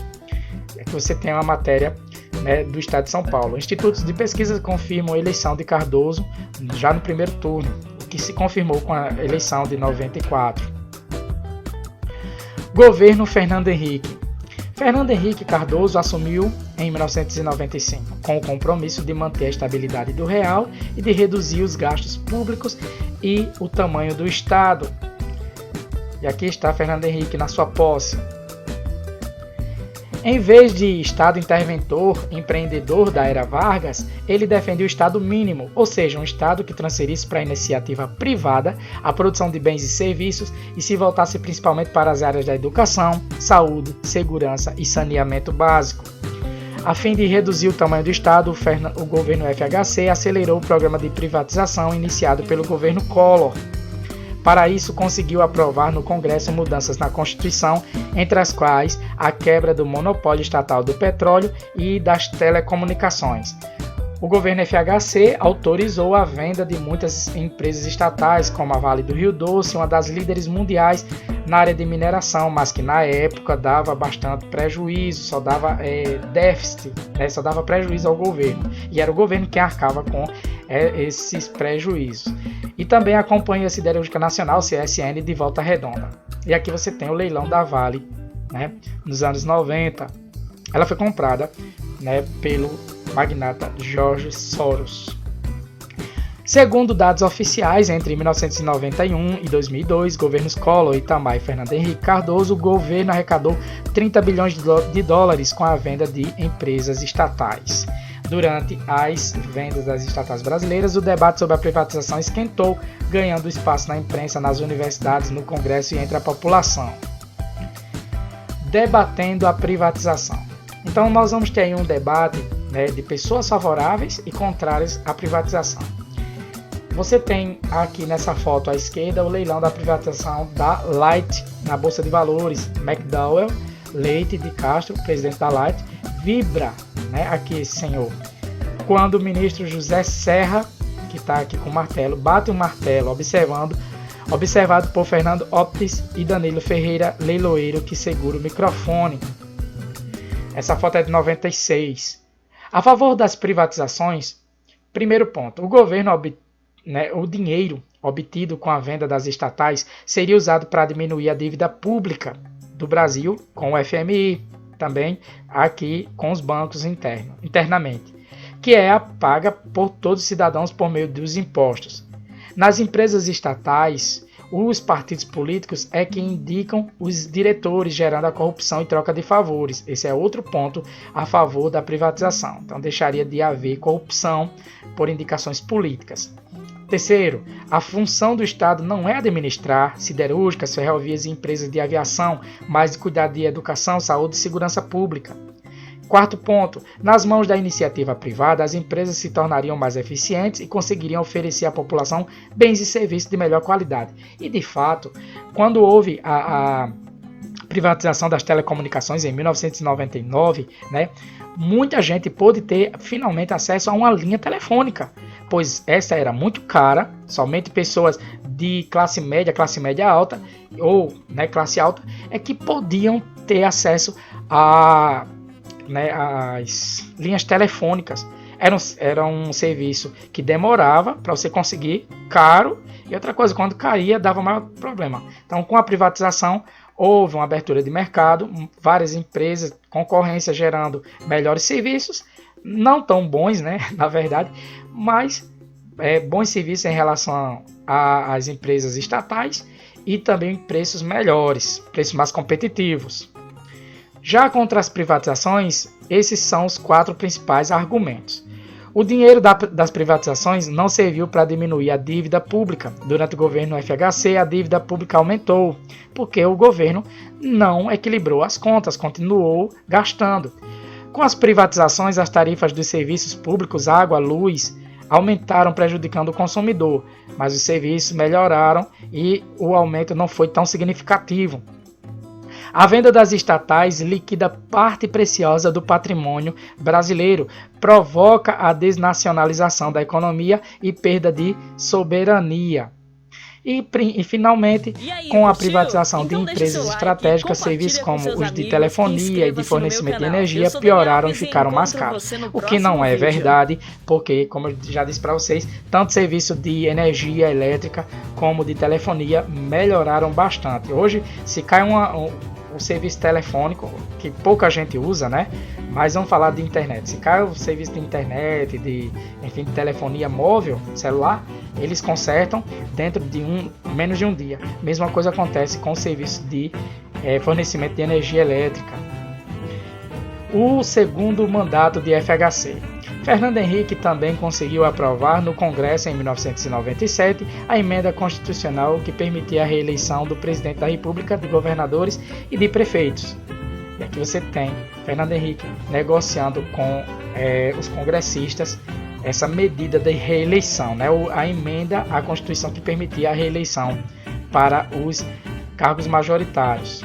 Aqui você tem uma matéria, né, do Estado de São Paulo. Institutos de pesquisa confirmam a eleição de Cardoso já no primeiro turno, o que se confirmou com a eleição de 94. Governo Fernando Henrique. Fernando Henrique Cardoso assumiu em 1995, com o compromisso de manter a estabilidade do real e de reduzir os gastos públicos e o tamanho do Estado. E aqui está Fernando Henrique na sua posse. Em vez de Estado interventor, empreendedor da era Vargas, ele defendia o Estado mínimo, ou seja, um Estado que transferisse para a iniciativa privada a produção de bens e serviços e se voltasse principalmente para as áreas da educação, saúde, segurança e saneamento básico. A fim de reduzir o tamanho do Estado, o governo FHC acelerou o programa de privatização iniciado pelo governo Collor. Para isso, conseguiu aprovar no Congresso mudanças na Constituição, entre as quais a quebra do monopólio estatal do petróleo e das telecomunicações. O governo FHC autorizou a venda de muitas empresas estatais, como a Vale do Rio Doce, uma das líderes mundiais na área de mineração, mas que na época dava bastante prejuízo, só dava déficit, né? Só dava prejuízo ao governo. E era o governo que arcava com esses prejuízos. E também a Companhia Siderúrgica Nacional, CSN, de Volta Redonda. E aqui você tem o leilão da Vale, né, nos anos 90. Ela foi comprada, né, pelo magnata George Soros. Segundo dados oficiais, entre 1991 e 2002, governos Collor, Itamar e Fernando Henrique Cardoso, o governo arrecadou 30 bilhões de dólares com a venda de empresas estatais. Durante as vendas das estatais brasileiras, o debate sobre a privatização esquentou, ganhando espaço na imprensa, nas universidades, no Congresso e entre a população. Debatendo a privatização. Então nós vamos ter aí um debate, né, de pessoas favoráveis e contrárias à privatização. Você tem aqui nessa foto à esquerda o leilão da privatização da Light na Bolsa de Valores. McDowell, Leite de Castro, presidente da Light, vibra, né, aqui esse senhor, quando o ministro José Serra, que está aqui com o martelo, bate o martelo, observado por Fernando Optis e Danilo Ferreira, leiloeiro que segura o microfone. Essa foto é de 96. A favor das privatizações, primeiro ponto, o dinheiro obtido com a venda das estatais seria usado para diminuir a dívida pública do Brasil com o FMI, também aqui com os bancos internamente, que é a paga por todos os cidadãos por meio dos impostos. Nas empresas estatais, os partidos políticos é que indicam os diretores, gerando a corrupção e troca de favores. Esse é outro ponto a favor da privatização. Então deixaria de haver corrupção por indicações políticas. Terceiro, a função do Estado não é administrar siderúrgicas, ferrovias e empresas de aviação, mas de cuidar de educação, saúde e segurança pública. Quarto ponto, nas mãos da iniciativa privada, as empresas se tornariam mais eficientes e conseguiriam oferecer à população bens e serviços de melhor qualidade. E de fato, quando houve a privatização das telecomunicações em 1999, né, muita gente pôde ter finalmente acesso a uma linha telefônica, pois essa era muito cara, somente pessoas de classe média alta ou, né, classe alta é que podiam ter acesso a, né, as linhas telefônicas. Era um serviço que demorava para você conseguir, caro, e outra coisa, quando caía dava maior problema. Então, com a privatização, houve uma abertura de mercado, várias empresas, concorrência gerando melhores serviços, não tão bons, né, na verdade, mas bons serviços em relação às empresas estatais e também preços melhores, preços mais competitivos. Já contra as privatizações, esses são os 4 principais argumentos. O dinheiro das privatizações não serviu para diminuir a dívida pública. Durante o governo FHC, a dívida pública aumentou, porque o governo não equilibrou as contas, continuou gastando. Com as privatizações, as tarifas dos serviços públicos, água, luz, aumentaram, prejudicando o consumidor, mas os serviços melhoraram e o aumento não foi tão significativo. A venda das estatais liquida parte preciosa do patrimônio brasileiro, provoca a desnacionalização da economia e perda de soberania. E finalmente, com a privatização de empresas estratégicas, serviços como os de telefonia e de fornecimento de energia pioraram e ficaram mais caros. O que não é verdade, porque, como eu já disse para vocês, tanto serviço de energia elétrica como de telefonia melhoraram bastante. Hoje, se cai o serviço telefônico, que pouca gente usa, né? Mas vamos falar de internet. Se cai o serviço de internet, de telefonia móvel, celular, eles consertam dentro de menos de um dia. Mesma coisa acontece com o serviço de fornecimento de energia elétrica. O segundo mandato de FHC. Fernando Henrique também conseguiu aprovar no Congresso em 1997 a emenda constitucional que permitia a reeleição do presidente da República, de governadores e de prefeitos. E aqui você tem Fernando Henrique negociando com os congressistas essa medida de reeleição, né? A emenda à Constituição que permitia a reeleição para os cargos majoritários.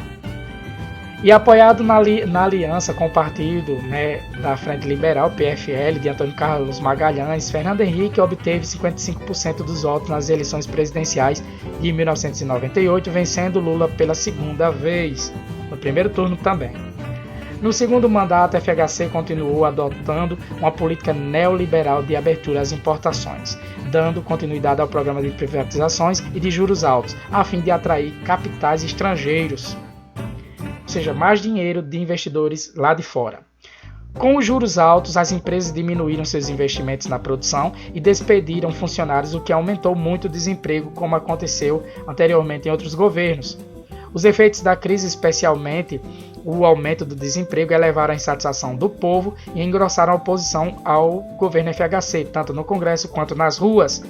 E apoiado na aliança com o partido, né, da Frente Liberal, PFL, de Antônio Carlos Magalhães, Fernando Henrique obteve 55% dos votos nas eleições presidenciais de 1998, vencendo Lula pela segunda vez, no primeiro turno também. No segundo mandato, a FHC continuou adotando uma política neoliberal de abertura às importações, dando continuidade ao programa de privatizações e de juros altos, a fim de atrair capitais estrangeiros, ou seja, mais dinheiro de investidores lá de fora. Com os juros altos, as empresas diminuíram seus investimentos na produção e despediram funcionários, o que aumentou muito o desemprego, como aconteceu anteriormente em outros governos. Os efeitos da crise, especialmente o aumento do desemprego, elevaram a insatisfação do povo e engrossaram a oposição ao governo FHC, tanto no Congresso quanto nas ruas.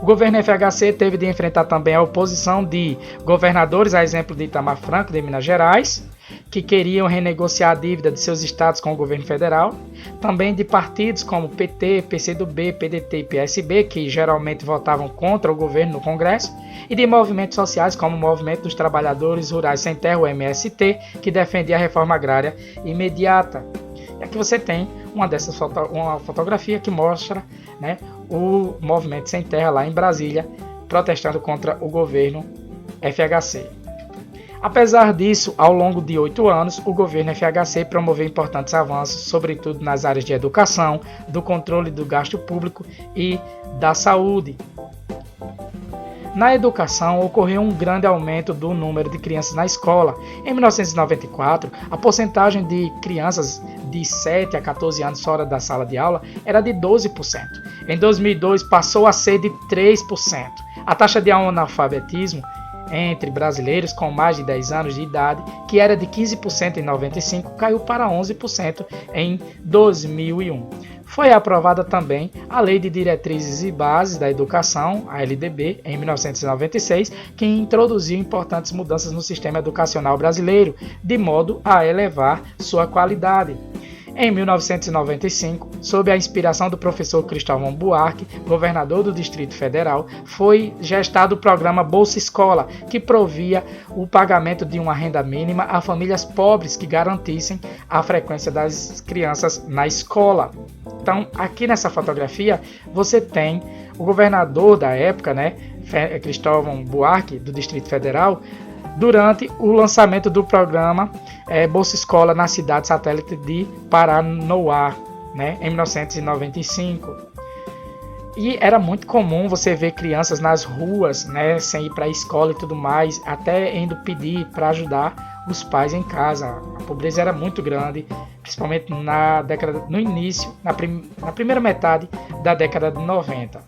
O governo FHC teve de enfrentar também a oposição de governadores, a exemplo de Itamar Franco, de Minas Gerais, que queriam renegociar a dívida de seus estados com o governo federal, também de partidos como PT, PCdoB, PDT e PSB, que geralmente votavam contra o governo no Congresso, e de movimentos sociais como o Movimento dos Trabalhadores Rurais Sem Terra, o MST, que defendia a reforma agrária imediata. E aqui você tem uma fotografia que mostra, né, o Movimento Sem Terra lá em Brasília, protestando contra o governo FHC. Apesar disso, ao longo de 8 anos, o governo FHC promoveu importantes avanços, sobretudo nas áreas de educação, do controle do gasto público e da saúde. Na educação, ocorreu um grande aumento do número de crianças na escola. Em 1994, a porcentagem de crianças de 7 a 14 anos fora da sala de aula era de 12%. Em 2002, passou a ser de 3%. A taxa de analfabetismo entre brasileiros com mais de 10 anos de idade, que era de 15% em 95, caiu para 11% em 2001. Foi aprovada também a Lei de Diretrizes e Bases da Educação, a LDB, em 1996, que introduziu importantes mudanças no sistema educacional brasileiro, de modo a elevar sua qualidade. Em 1995, sob a inspiração do professor Cristóvão Buarque, governador do Distrito Federal, foi gestado o programa Bolsa Escola, que provia o pagamento de uma renda mínima a famílias pobres que garantissem a frequência das crianças na escola. Então, aqui nessa fotografia, você tem o governador da época, né, Cristóvão Buarque, do Distrito Federal, durante o lançamento do programa Bolsa Escola na cidade satélite de Paranoá, né, em 1995. E era muito comum você ver crianças nas ruas, né, sem ir para a escola e tudo mais, até indo pedir para ajudar os pais em casa. A pobreza era muito grande, principalmente no início, na primeira metade da década de 90.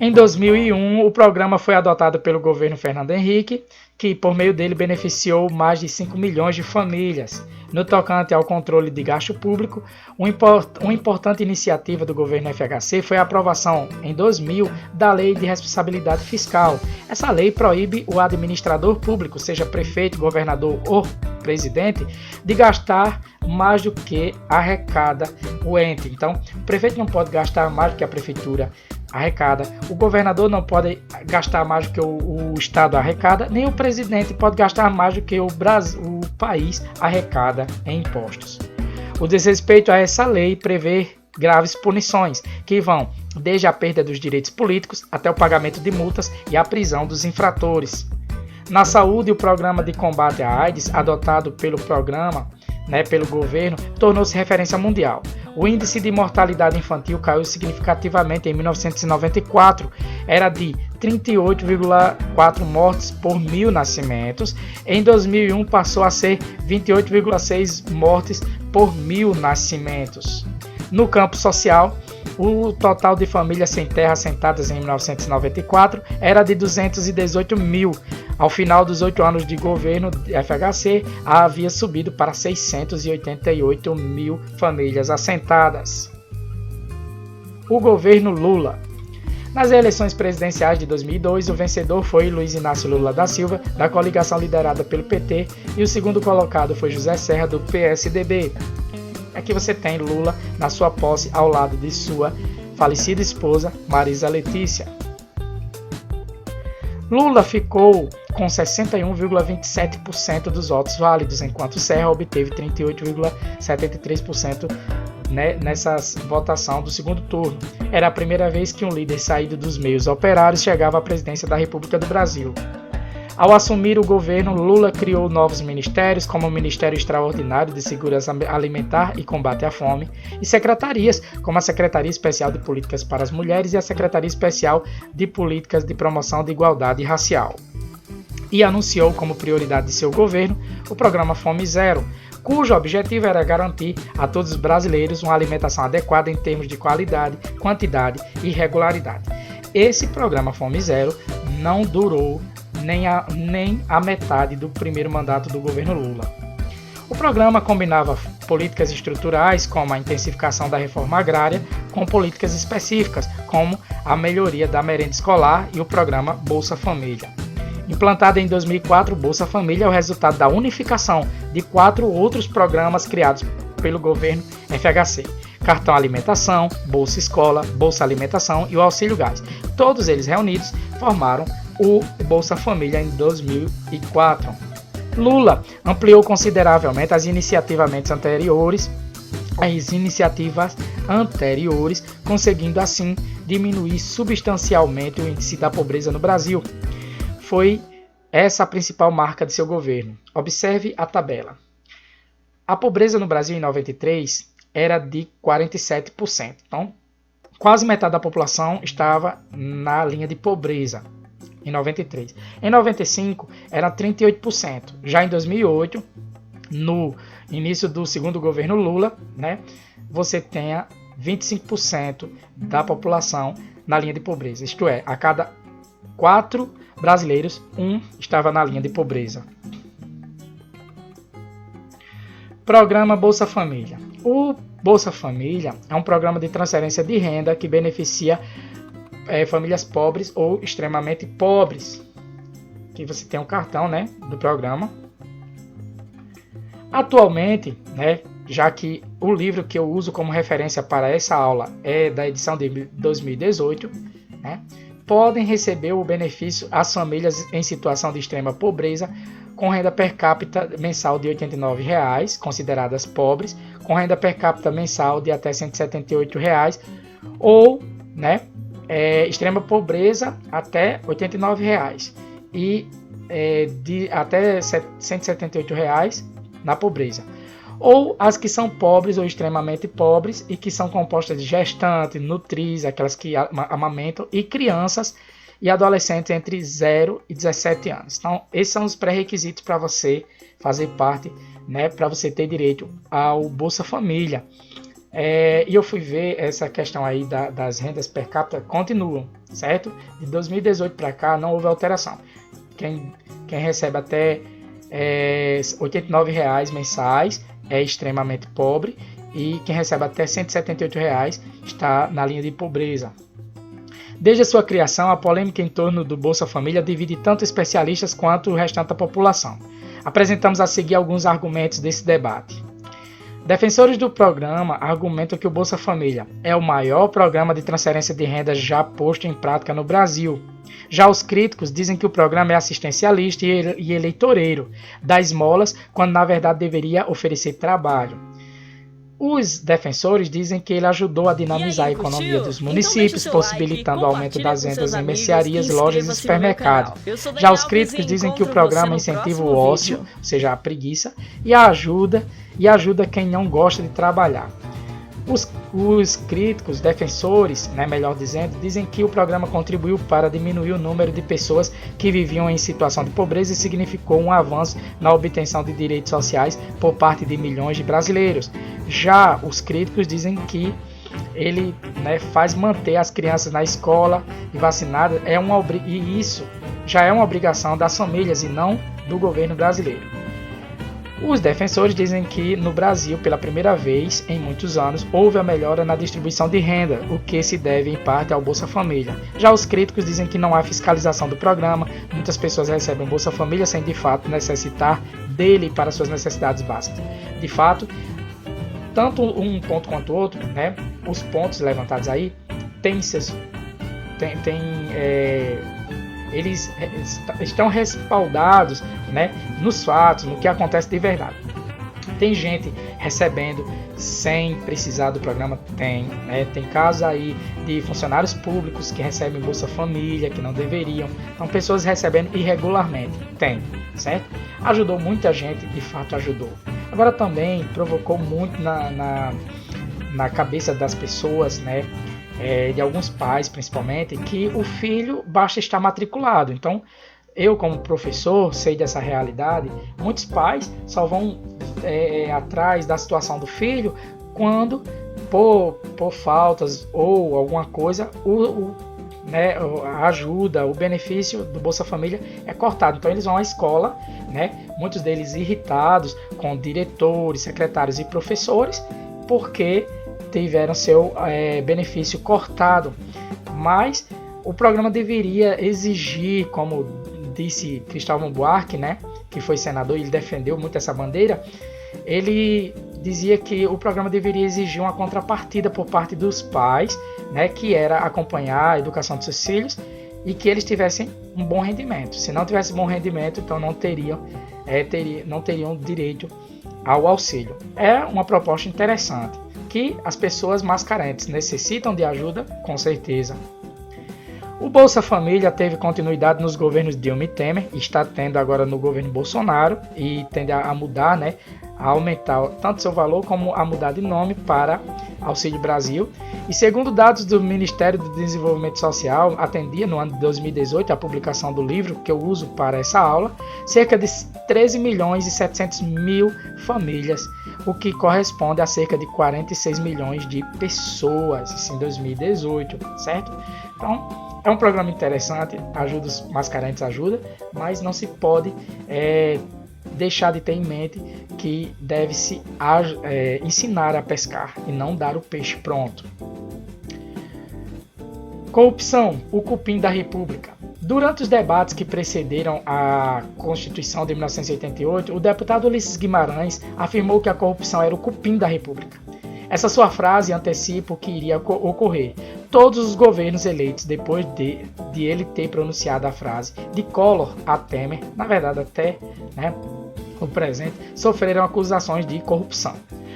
Em 2001, o programa foi adotado pelo governo Fernando Henrique, que por meio dele beneficiou mais de 5 milhões de famílias. No tocante ao controle de gasto público, uma importante iniciativa do governo FHC foi a aprovação, em 2000, da Lei de Responsabilidade Fiscal. Essa lei proíbe o administrador público, seja prefeito, governador ou presidente de gastar mais do que arrecada o ente. Então, o prefeito não pode gastar mais do que a prefeitura arrecada, o governador não pode gastar mais do que o estado arrecada, nem o presidente pode gastar mais do que o país arrecada em impostos. O desrespeito a essa lei prevê graves punições, que vão desde a perda dos direitos políticos até o pagamento de multas e a prisão dos infratores. Na saúde, o programa de combate à AIDS, adotado pelo governo, tornou-se referência mundial. O índice de mortalidade infantil caiu significativamente em 1994, era de 38,4 mortes por 1.000 nascimentos. Em 2001 passou a ser 28,6 mortes por 1.000 nascimentos. No campo social, o total de famílias sem terra assentadas em 1994 era de 218 mil. Ao final dos 8 anos de governo de FHC, havia subido para 688 mil famílias assentadas. O governo Lula. Nas eleições presidenciais de 2002, o vencedor foi Luiz Inácio Lula da Silva, da coligação liderada pelo PT, e o segundo colocado foi José Serra, do PSDB. Aqui você tem Lula na sua posse ao lado de sua falecida esposa, Marisa Letícia. Lula ficou com 61,27% dos votos válidos, enquanto Serra obteve 38,73% nessa votação do segundo turno. Era a primeira vez que um líder saído dos meios operários chegava à presidência da República do Brasil. Ao assumir o governo, Lula criou novos ministérios, como o Ministério Extraordinário de Segurança Alimentar e Combate à Fome, e secretarias, como a Secretaria Especial de Políticas para as Mulheres e a Secretaria Especial de Políticas de Promoção de Igualdade Racial. E anunciou como prioridade de seu governo o programa Fome Zero, cujo objetivo era garantir a todos os brasileiros uma alimentação adequada em termos de qualidade, quantidade e regularidade. Esse programa Fome Zero não durou nem a metade do primeiro mandato do governo Lula. O programa combinava políticas estruturais, como a intensificação da reforma agrária, com políticas específicas, como a melhoria da merenda escolar e o programa Bolsa Família. Implantado em 2004, o Bolsa Família é o resultado da unificação de 4 outros programas criados pelo governo FHC. Cartão Alimentação, Bolsa Escola, Bolsa Alimentação e o Auxílio Gás. Todos eles reunidos formaram o Bolsa Família em 2004. Lula ampliou consideravelmente as iniciativas anteriores, conseguindo assim diminuir substancialmente o índice da pobreza no Brasil. Foi essa a principal marca de seu governo. Observe a tabela. A pobreza no Brasil em 93 era de 47%. Então, quase metade da população estava na linha de pobreza em 93. Em 95 era 38%. Já em 2008, no início do segundo governo Lula, você tem 25% da população na linha de pobreza. Isto é, a cada 4 brasileiros, 1 estava na linha de pobreza. Programa Bolsa Família. O Bolsa Família é um programa de transferência de renda que beneficia famílias pobres ou extremamente pobres. Aqui você tem um cartão do programa. Atualmente, já que o livro que eu uso como referência para essa aula é da edição de 2018, podem receber o benefício as famílias em situação de extrema pobreza com renda per capita mensal de R$ 89,00, consideradas pobres, com renda per capita mensal de até R$ 178,00, ou extrema pobreza até R$ 89,00 e de até R$ 178,00 na pobreza. Ou as que são pobres ou extremamente pobres e que são compostas de gestantes, nutris, aquelas que amamentam, e crianças e adolescentes entre 0 e 17 anos. Então, esses são os pré-requisitos para você fazer parte, para você ter direito ao Bolsa Família. E eu fui ver essa questão aí das rendas per capita, continuam, certo? De 2018 para cá não houve alteração. Quem recebe até R$ 89,00 mensais é extremamente pobre, e quem recebe até R$ 178,00 está na linha de pobreza. Desde a sua criação, a polêmica em torno do Bolsa Família divide tanto especialistas quanto o restante da população. Apresentamos a seguir alguns argumentos desse debate. Defensores do programa argumentam que o Bolsa Família é o maior programa de transferência de renda já posto em prática no Brasil. Já os críticos dizem que o programa é assistencialista e eleitoreiro, dá esmolas quando na verdade deveria oferecer trabalho. Os defensores dizem que ele ajudou a dinamizar a economia dos municípios, possibilitando o aumento das vendas em mercearias, lojas e supermercados. Já os críticos dizem que o programa incentiva o ócio, ou seja, a preguiça, e ajuda quem não gosta de trabalhar. Os críticos, defensores, melhor dizendo, dizem que o programa contribuiu para diminuir o número de pessoas que viviam em situação de pobreza e significou um avanço na obtenção de direitos sociais por parte de milhões de brasileiros. Já os críticos dizem que ele faz manter as crianças na escola e vacinadas, e isso já é uma obrigação das famílias e não do governo brasileiro. Os defensores dizem que no Brasil, pela primeira vez em muitos anos, houve a melhora na distribuição de renda, o que se deve em parte ao Bolsa Família. Já os críticos dizem que não há fiscalização do programa, muitas pessoas recebem o Bolsa Família sem de fato necessitar dele para suas necessidades básicas. De fato, tanto um ponto quanto o outro, os pontos levantados aí, eles estão respaldados nos fatos, no que acontece de verdade. Tem gente recebendo sem precisar do programa? Tem casos aí de funcionários públicos que recebem Bolsa Família, que não deveriam. Então, pessoas recebendo irregularmente. Tem, certo? Ajudou muita gente, de fato ajudou. Agora também provocou muito na cabeça das pessoas, de alguns pais principalmente, que o filho basta estar matriculado. Então, eu como professor sei dessa realidade. Muitos pais só vão atrás da situação do filho quando, por faltas ou alguma coisa, a ajuda, o benefício do Bolsa Família é cortado. Então eles vão à escola, muitos deles irritados com diretores, secretários e professores, porque tiveram seu benefício cortado. Mas o programa deveria exigir, como disse Cristóvão Buarque, que foi senador e ele defendeu muito essa bandeira, ele dizia que o programa deveria exigir uma contrapartida por parte dos pais, que era acompanhar a educação dos seus filhos e que eles tivessem um bom rendimento. Se não tivesse bom rendimento, então não teriam direito ao auxílio. É uma proposta interessante, que as pessoas mais carentes necessitam de ajuda, com certeza. O Bolsa Família teve continuidade nos governos Dilma e Temer, está tendo agora no governo Bolsonaro e tende a mudar, a aumentar tanto seu valor como a mudar de nome para Auxílio Brasil. E segundo dados do Ministério do Desenvolvimento Social, atendia no ano de 2018 a publicação do livro que eu uso para essa aula, cerca de 13 milhões e 700 mil famílias, o que corresponde a cerca de 46 milhões de pessoas, isso em 2018, certo? Então, é um programa interessante, ajuda os mais carentes, ajuda, mas não se pode deixar de ter em mente que deve-se ensinar a pescar e não dar o peixe pronto. Corrupção, o cupim da República. Durante os debates que precederam a Constituição de 1988, o deputado Ulisses Guimarães afirmou que a corrupção era o cupim da República. Essa sua frase antecipa o que iria ocorrer. Todos os governos eleitos depois de ele ter pronunciado a frase, de Collor a Temer, na verdade até o presente, sofreram acusações de corrupção.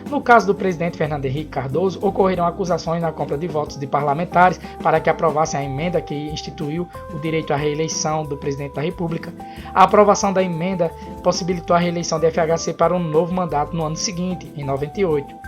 No caso do presidente Fernando Henrique Cardoso, ocorreram acusações na compra de votos de parlamentares para que aprovassem a emenda que instituiu o direito à reeleição do presidente da República. A aprovação da emenda possibilitou a reeleição de FHC para um novo mandato no ano seguinte, em 98.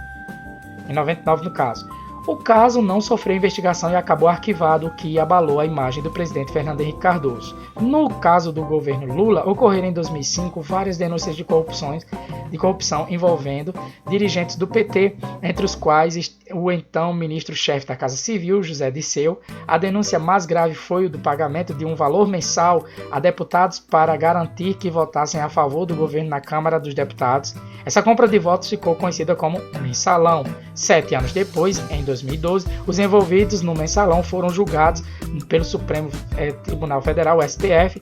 Em 99 no caso. O caso não sofreu investigação e acabou arquivado, o que abalou a imagem do presidente Fernando Henrique Cardoso. No caso do governo Lula, ocorreram em 2005 várias denúncias de corrupção envolvendo dirigentes do PT, entre os quais o então ministro-chefe da Casa Civil, José Disseu. A denúncia mais grave foi o do pagamento de um valor mensal a deputados para garantir que votassem a favor do governo na Câmara dos Deputados. Essa compra de votos ficou conhecida como mensalão. 7 anos depois, em 2012, os envolvidos no mensalão foram julgados pelo Supremo Tribunal Federal, o STF,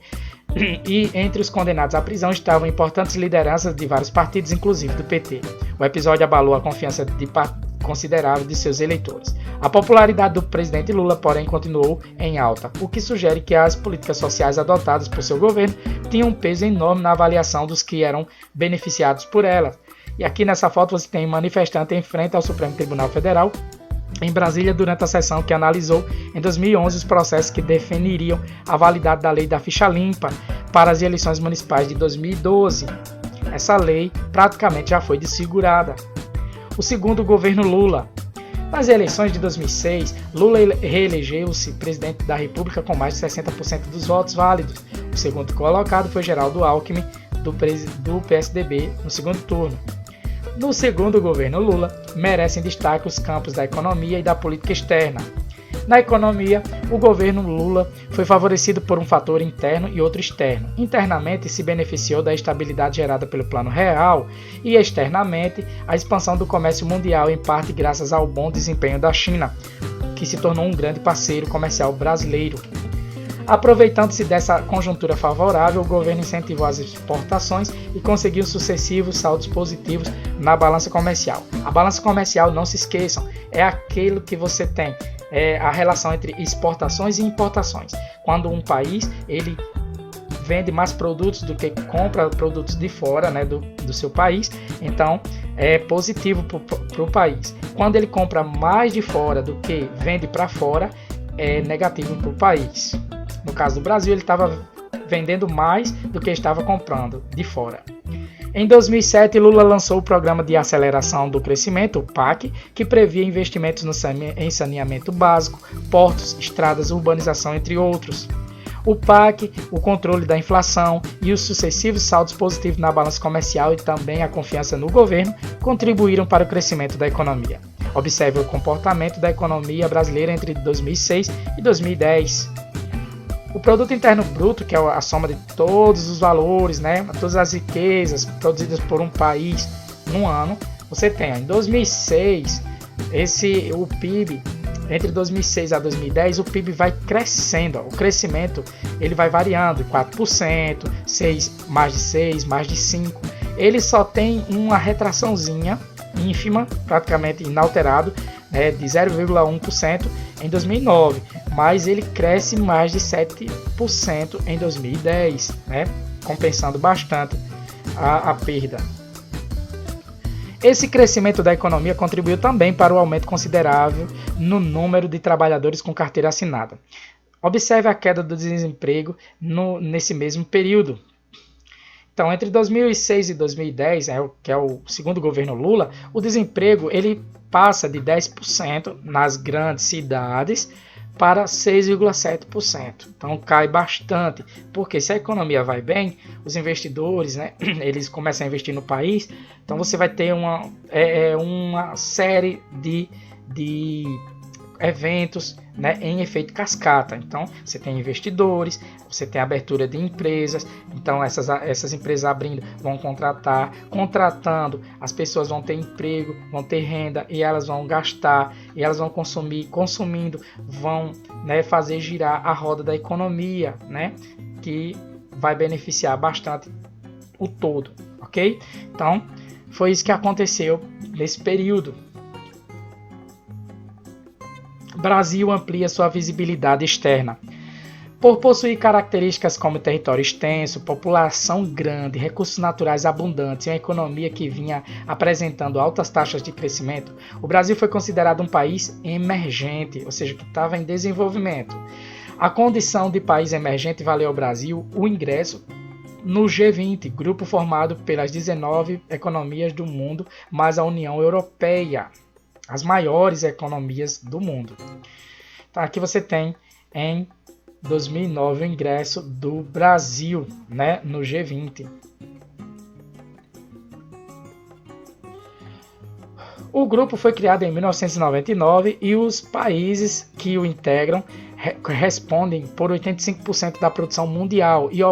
E entre os condenados à prisão estavam importantes lideranças de vários partidos, inclusive do PT. O episódio abalou a confiança considerável de seus eleitores. A popularidade do presidente Lula, porém, continuou em alta, o que sugere que as políticas sociais adotadas por seu governo tinham um peso enorme na avaliação dos que eram beneficiados por elas. E aqui nessa foto você tem um manifestante em frente ao Supremo Tribunal Federal, em Brasília, durante a sessão que analisou em 2011 os processos que definiriam a validade da lei da ficha limpa para as eleições municipais de 2012. Essa lei praticamente já foi desfigurada. O segundo governo Lula. Nas eleições de 2006, Lula reelegeu-se presidente da República com mais de 60% dos votos válidos. O segundo colocado foi Geraldo Alckmin, do PSDB, no segundo turno. No segundo governo Lula, merecem destaque os campos da economia e da política externa. Na economia, o governo Lula foi favorecido por um fator interno e outro externo. Internamente, se beneficiou da estabilidade gerada pelo Plano Real e, externamente, a expansão do comércio mundial, em parte graças ao bom desempenho da China, que se tornou um grande parceiro comercial brasileiro. Aproveitando-se dessa conjuntura favorável, o governo incentivou as exportações e conseguiu sucessivos saldos positivos na balança comercial. A balança comercial, não se esqueçam, é aquilo que você tem, é a relação entre exportações e importações. Quando um país ele vende mais produtos do que compra produtos de fora, né, do seu país, então é positivo para o país. Quando ele compra mais de fora do que vende para fora, é negativo para o país. No caso do Brasil, ele estava vendendo mais do que estava comprando de fora. Em 2007, Lula lançou o Programa de Aceleração do Crescimento, o PAC, que previa investimentos em saneamento básico, portos, estradas, urbanização, entre outros. O PAC, o controle da inflação e os sucessivos saldos positivos na balança comercial e também a confiança no governo contribuíram para o crescimento da economia. Observe o comportamento da economia brasileira entre 2006 e 2010. O Produto Interno Bruto, que é a soma de todos os valores, né, todas as riquezas produzidas por um país num ano, você tem em 2006, o PIB, entre 2006 a 2010, o PIB vai crescendo. O crescimento ele vai variando, 4%, 6, mais de 6, mais de 5%. Ele só tem uma retraçãozinha ínfima, praticamente inalterado, de 0,1% em 2009, mas ele cresce mais de 7% em 2010, compensando bastante a perda. Esse crescimento da economia contribuiu também para o aumento considerável no número de trabalhadores com carteira assinada. Observe a queda do desemprego nesse mesmo período. Então, entre 2006 e 2010, que é o segundo governo Lula, o desemprego ele passa de 10% nas grandes cidades para 6,7%. Então cai bastante, porque se a economia vai bem, os investidores, eles começam a investir no país, então você vai ter uma série de eventos, em efeito cascata. Então você tem investidores, você tem abertura de empresas, então essas empresas abrindo vão contratando, as pessoas vão ter emprego, vão ter renda e elas vão gastar, e elas vão consumindo, vão fazer girar a roda da economia, que vai beneficiar bastante o todo, ok? Então foi isso que aconteceu nesse período. Brasil amplia sua visibilidade externa. Por possuir características como território extenso, população grande, recursos naturais abundantes e uma economia que vinha apresentando altas taxas de crescimento, o Brasil foi considerado um país emergente, ou seja, que estava em desenvolvimento. A condição de país emergente valeu ao Brasil o ingresso no G20, grupo formado pelas 19 economias do mundo, mais a União Europeia, as maiores economias do mundo. Então, aqui você tem em 2009 o ingresso do Brasil, no G20. O grupo foi criado em 1999 e os países que o integram respondem por 85% da produção mundial e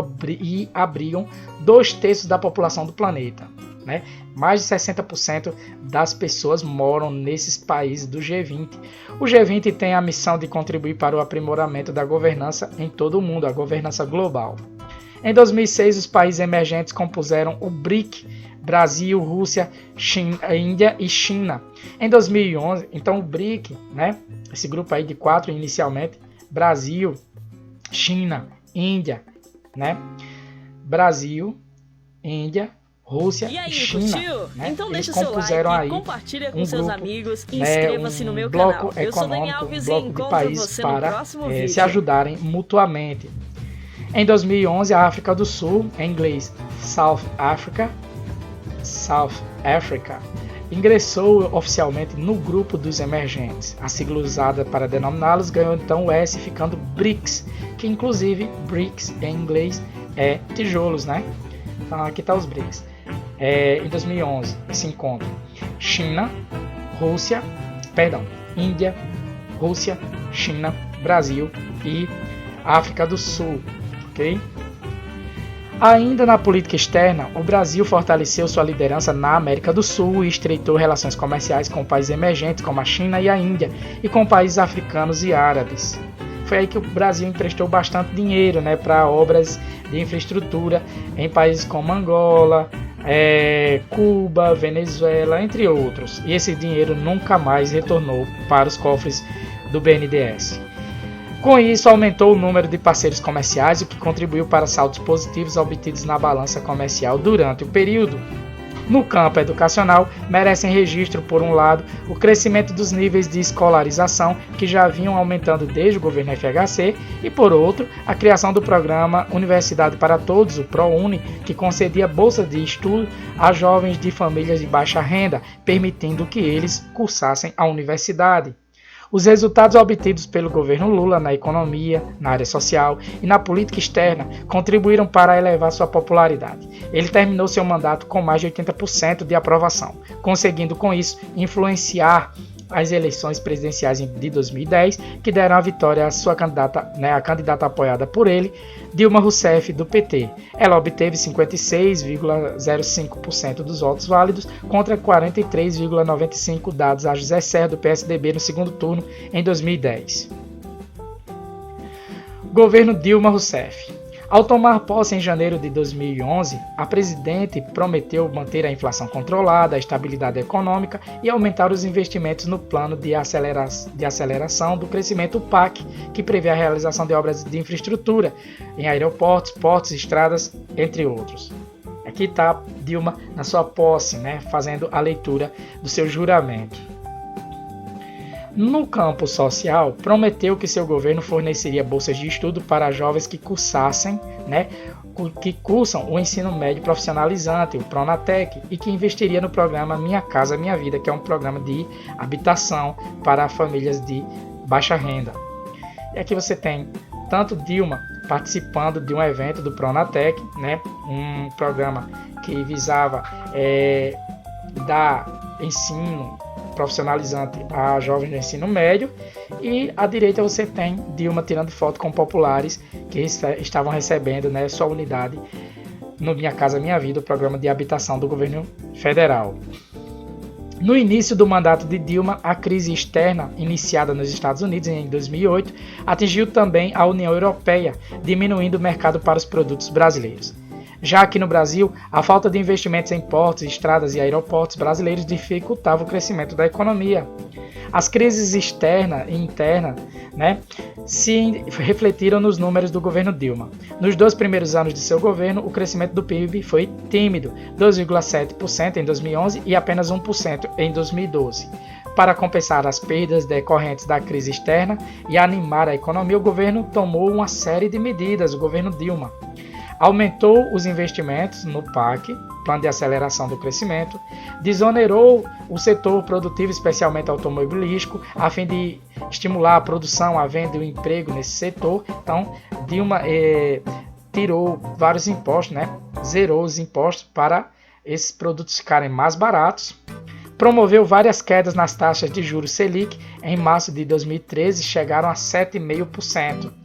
abrigam 2/3 da população do planeta. Mais de 60% das pessoas moram nesses países do G20. O G20 tem a missão de contribuir para o aprimoramento da governança em todo o mundo, a governança global. Em 2006, os países emergentes compuseram o BRIC, Brasil, Rússia, China, Índia e China. Em 2011, então o BRIC, né, esse grupo aí de 4 inicialmente, Brasil, China, Índia, né, Brasil, Índia, Rússia e China. Né? Então deixa o seu like, compartilha com seus amigos e inscreva-se no meu canal. Eu sou Dani Alves e encontro você no próximo vídeo. Se ajudarem mutuamente. Em 2011, a África do Sul, em inglês South Africa, ingressou oficialmente no grupo dos emergentes. A sigla usada para denominá-los ganhou então o S, ficando BRICS, que inclusive BRICS em inglês é tijolos, né? Então aqui está os BRICS. Em 2011 se encontram Índia, Rússia, China, Brasil e África do Sul, ok? Ainda na política externa, o Brasil fortaleceu sua liderança na América do Sul e estreitou relações comerciais com países emergentes como a China e a Índia e com países africanos e árabes. Foi aí que o Brasil emprestou bastante dinheiro, né, para obras de infraestrutura em países como Angola, Cuba, Venezuela, entre outros. E esse dinheiro nunca mais retornou para os cofres do BNDES. Com isso, aumentou o número de parceiros comerciais, o que contribuiu para saldos positivos obtidos na balança comercial durante o período. No campo educacional, merecem registro, por um lado, o crescimento dos níveis de escolarização, que já vinham aumentando desde o governo FHC, e, por outro, a criação do programa Universidade para Todos, o ProUni, que concedia bolsa de estudo a jovens de famílias de baixa renda, permitindo que eles cursassem a universidade. Os resultados obtidos pelo governo Lula na economia, na área social e na política externa contribuíram para elevar sua popularidade. Ele terminou seu mandato com mais de 80% de aprovação, conseguindo com isso influenciar as eleições presidenciais de 2010, que deram a vitória à sua candidata, a candidata apoiada por ele, Dilma Rousseff, do PT. Ela obteve 56,05% dos votos válidos contra 43,95% dados a José Serra, do PSDB, no segundo turno em 2010. Governo Dilma Rousseff. Ao tomar posse em janeiro de 2011, a presidente prometeu manter a inflação controlada, a estabilidade econômica e aumentar os investimentos no plano de aceleração do crescimento PAC, que prevê a realização de obras de infraestrutura em aeroportos, portos, estradas, entre outros. Aqui está Dilma na sua posse, fazendo a leitura do seu juramento. No campo social, prometeu que seu governo forneceria bolsas de estudo para jovens que cursam o ensino médio profissionalizante, o Pronatec, e que investiria no programa Minha Casa Minha Vida, que é um programa de habitação para famílias de baixa renda. E aqui você tem tanto Dilma participando de um evento do Pronatec, um programa que visava dar ensino profissionalizante a jovens do ensino médio, e à direita você tem Dilma tirando foto com populares que estavam recebendo sua unidade no Minha Casa Minha Vida, o programa de habitação do governo federal. No início do mandato de Dilma, a crise externa, iniciada nos Estados Unidos em 2008, atingiu também a União Europeia, diminuindo o mercado para os produtos brasileiros. Já aqui no Brasil, a falta de investimentos em portos, estradas e aeroportos brasileiros dificultava o crescimento da economia. As crises externa e interna se refletiram nos números do governo Dilma. Nos 2 primeiros anos de seu governo, o crescimento do PIB foi tímido, 2,7% em 2011 e apenas 1% em 2012. Para compensar as perdas decorrentes da crise externa e animar a economia, o governo tomou uma série de medidas, o governo Dilma. Aumentou os investimentos no PAC, Plano de Aceleração do Crescimento, desonerou o setor produtivo, especialmente automobilístico, a fim de estimular a produção, a venda e o emprego nesse setor. Então, Dilma tirou vários impostos, zerou os impostos para esses produtos ficarem mais baratos. Promoveu várias quedas nas taxas de juros Selic. Em março de 2013, chegaram a 7,5%.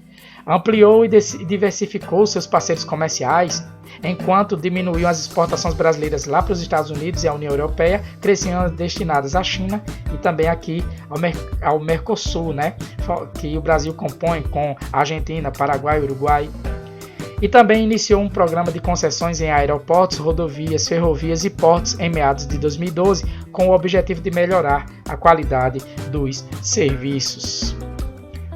Ampliou e diversificou seus parceiros comerciais, enquanto diminuiu as exportações brasileiras lá para os Estados Unidos e a União Europeia, cresciam as destinadas à China e também aqui ao Mercosul, que o Brasil compõe com Argentina, Paraguai, Uruguai. E também iniciou um programa de concessões em aeroportos, rodovias, ferrovias e portos em meados de 2012, com o objetivo de melhorar a qualidade dos serviços.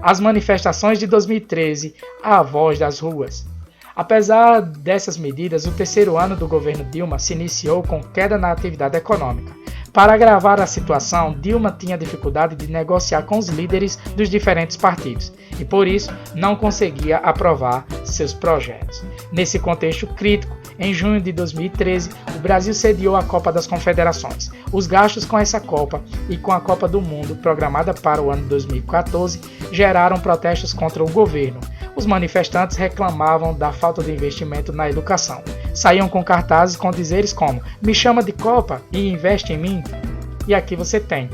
As manifestações de 2013, a voz das ruas. Apesar dessas medidas, o terceiro ano do governo Dilma se iniciou com queda na atividade econômica. Para agravar a situação, Dilma tinha dificuldade de negociar com os líderes dos diferentes partidos e, por isso, não conseguia aprovar seus projetos. Nesse contexto crítico, em junho de 2013, o Brasil sediou a Copa das Confederações. Os gastos com essa Copa e com a Copa do Mundo, programada para o ano 2014, geraram protestos contra o governo. Os manifestantes reclamavam da falta de investimento na educação. Saíam com cartazes com dizeres como "Me chama de Copa e investe em mim". E aqui você tem.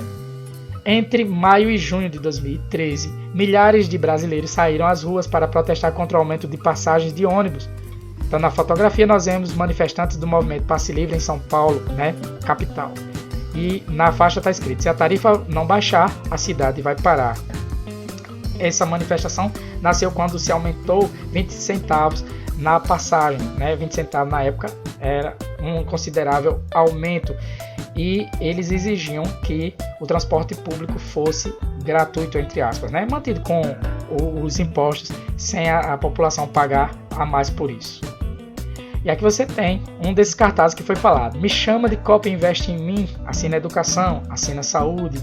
Entre maio e junho de 2013, milhares de brasileiros saíram às ruas para protestar contra o aumento de passagens de ônibus. Então, na fotografia nós vemos manifestantes do movimento Passe Livre em São Paulo, capital. E na faixa está escrito: se a tarifa não baixar, a cidade vai parar. Essa manifestação nasceu quando se aumentou 20 centavos na passagem, 20 centavos na época era um considerável aumento, e eles exigiam que o transporte público fosse gratuito, entre aspas, mantido com os impostos, sem a população pagar a mais por isso. E aqui você tem um desses cartazes que foi falado: "Me chama de Copa e investe em mim, assina educação, assina saúde".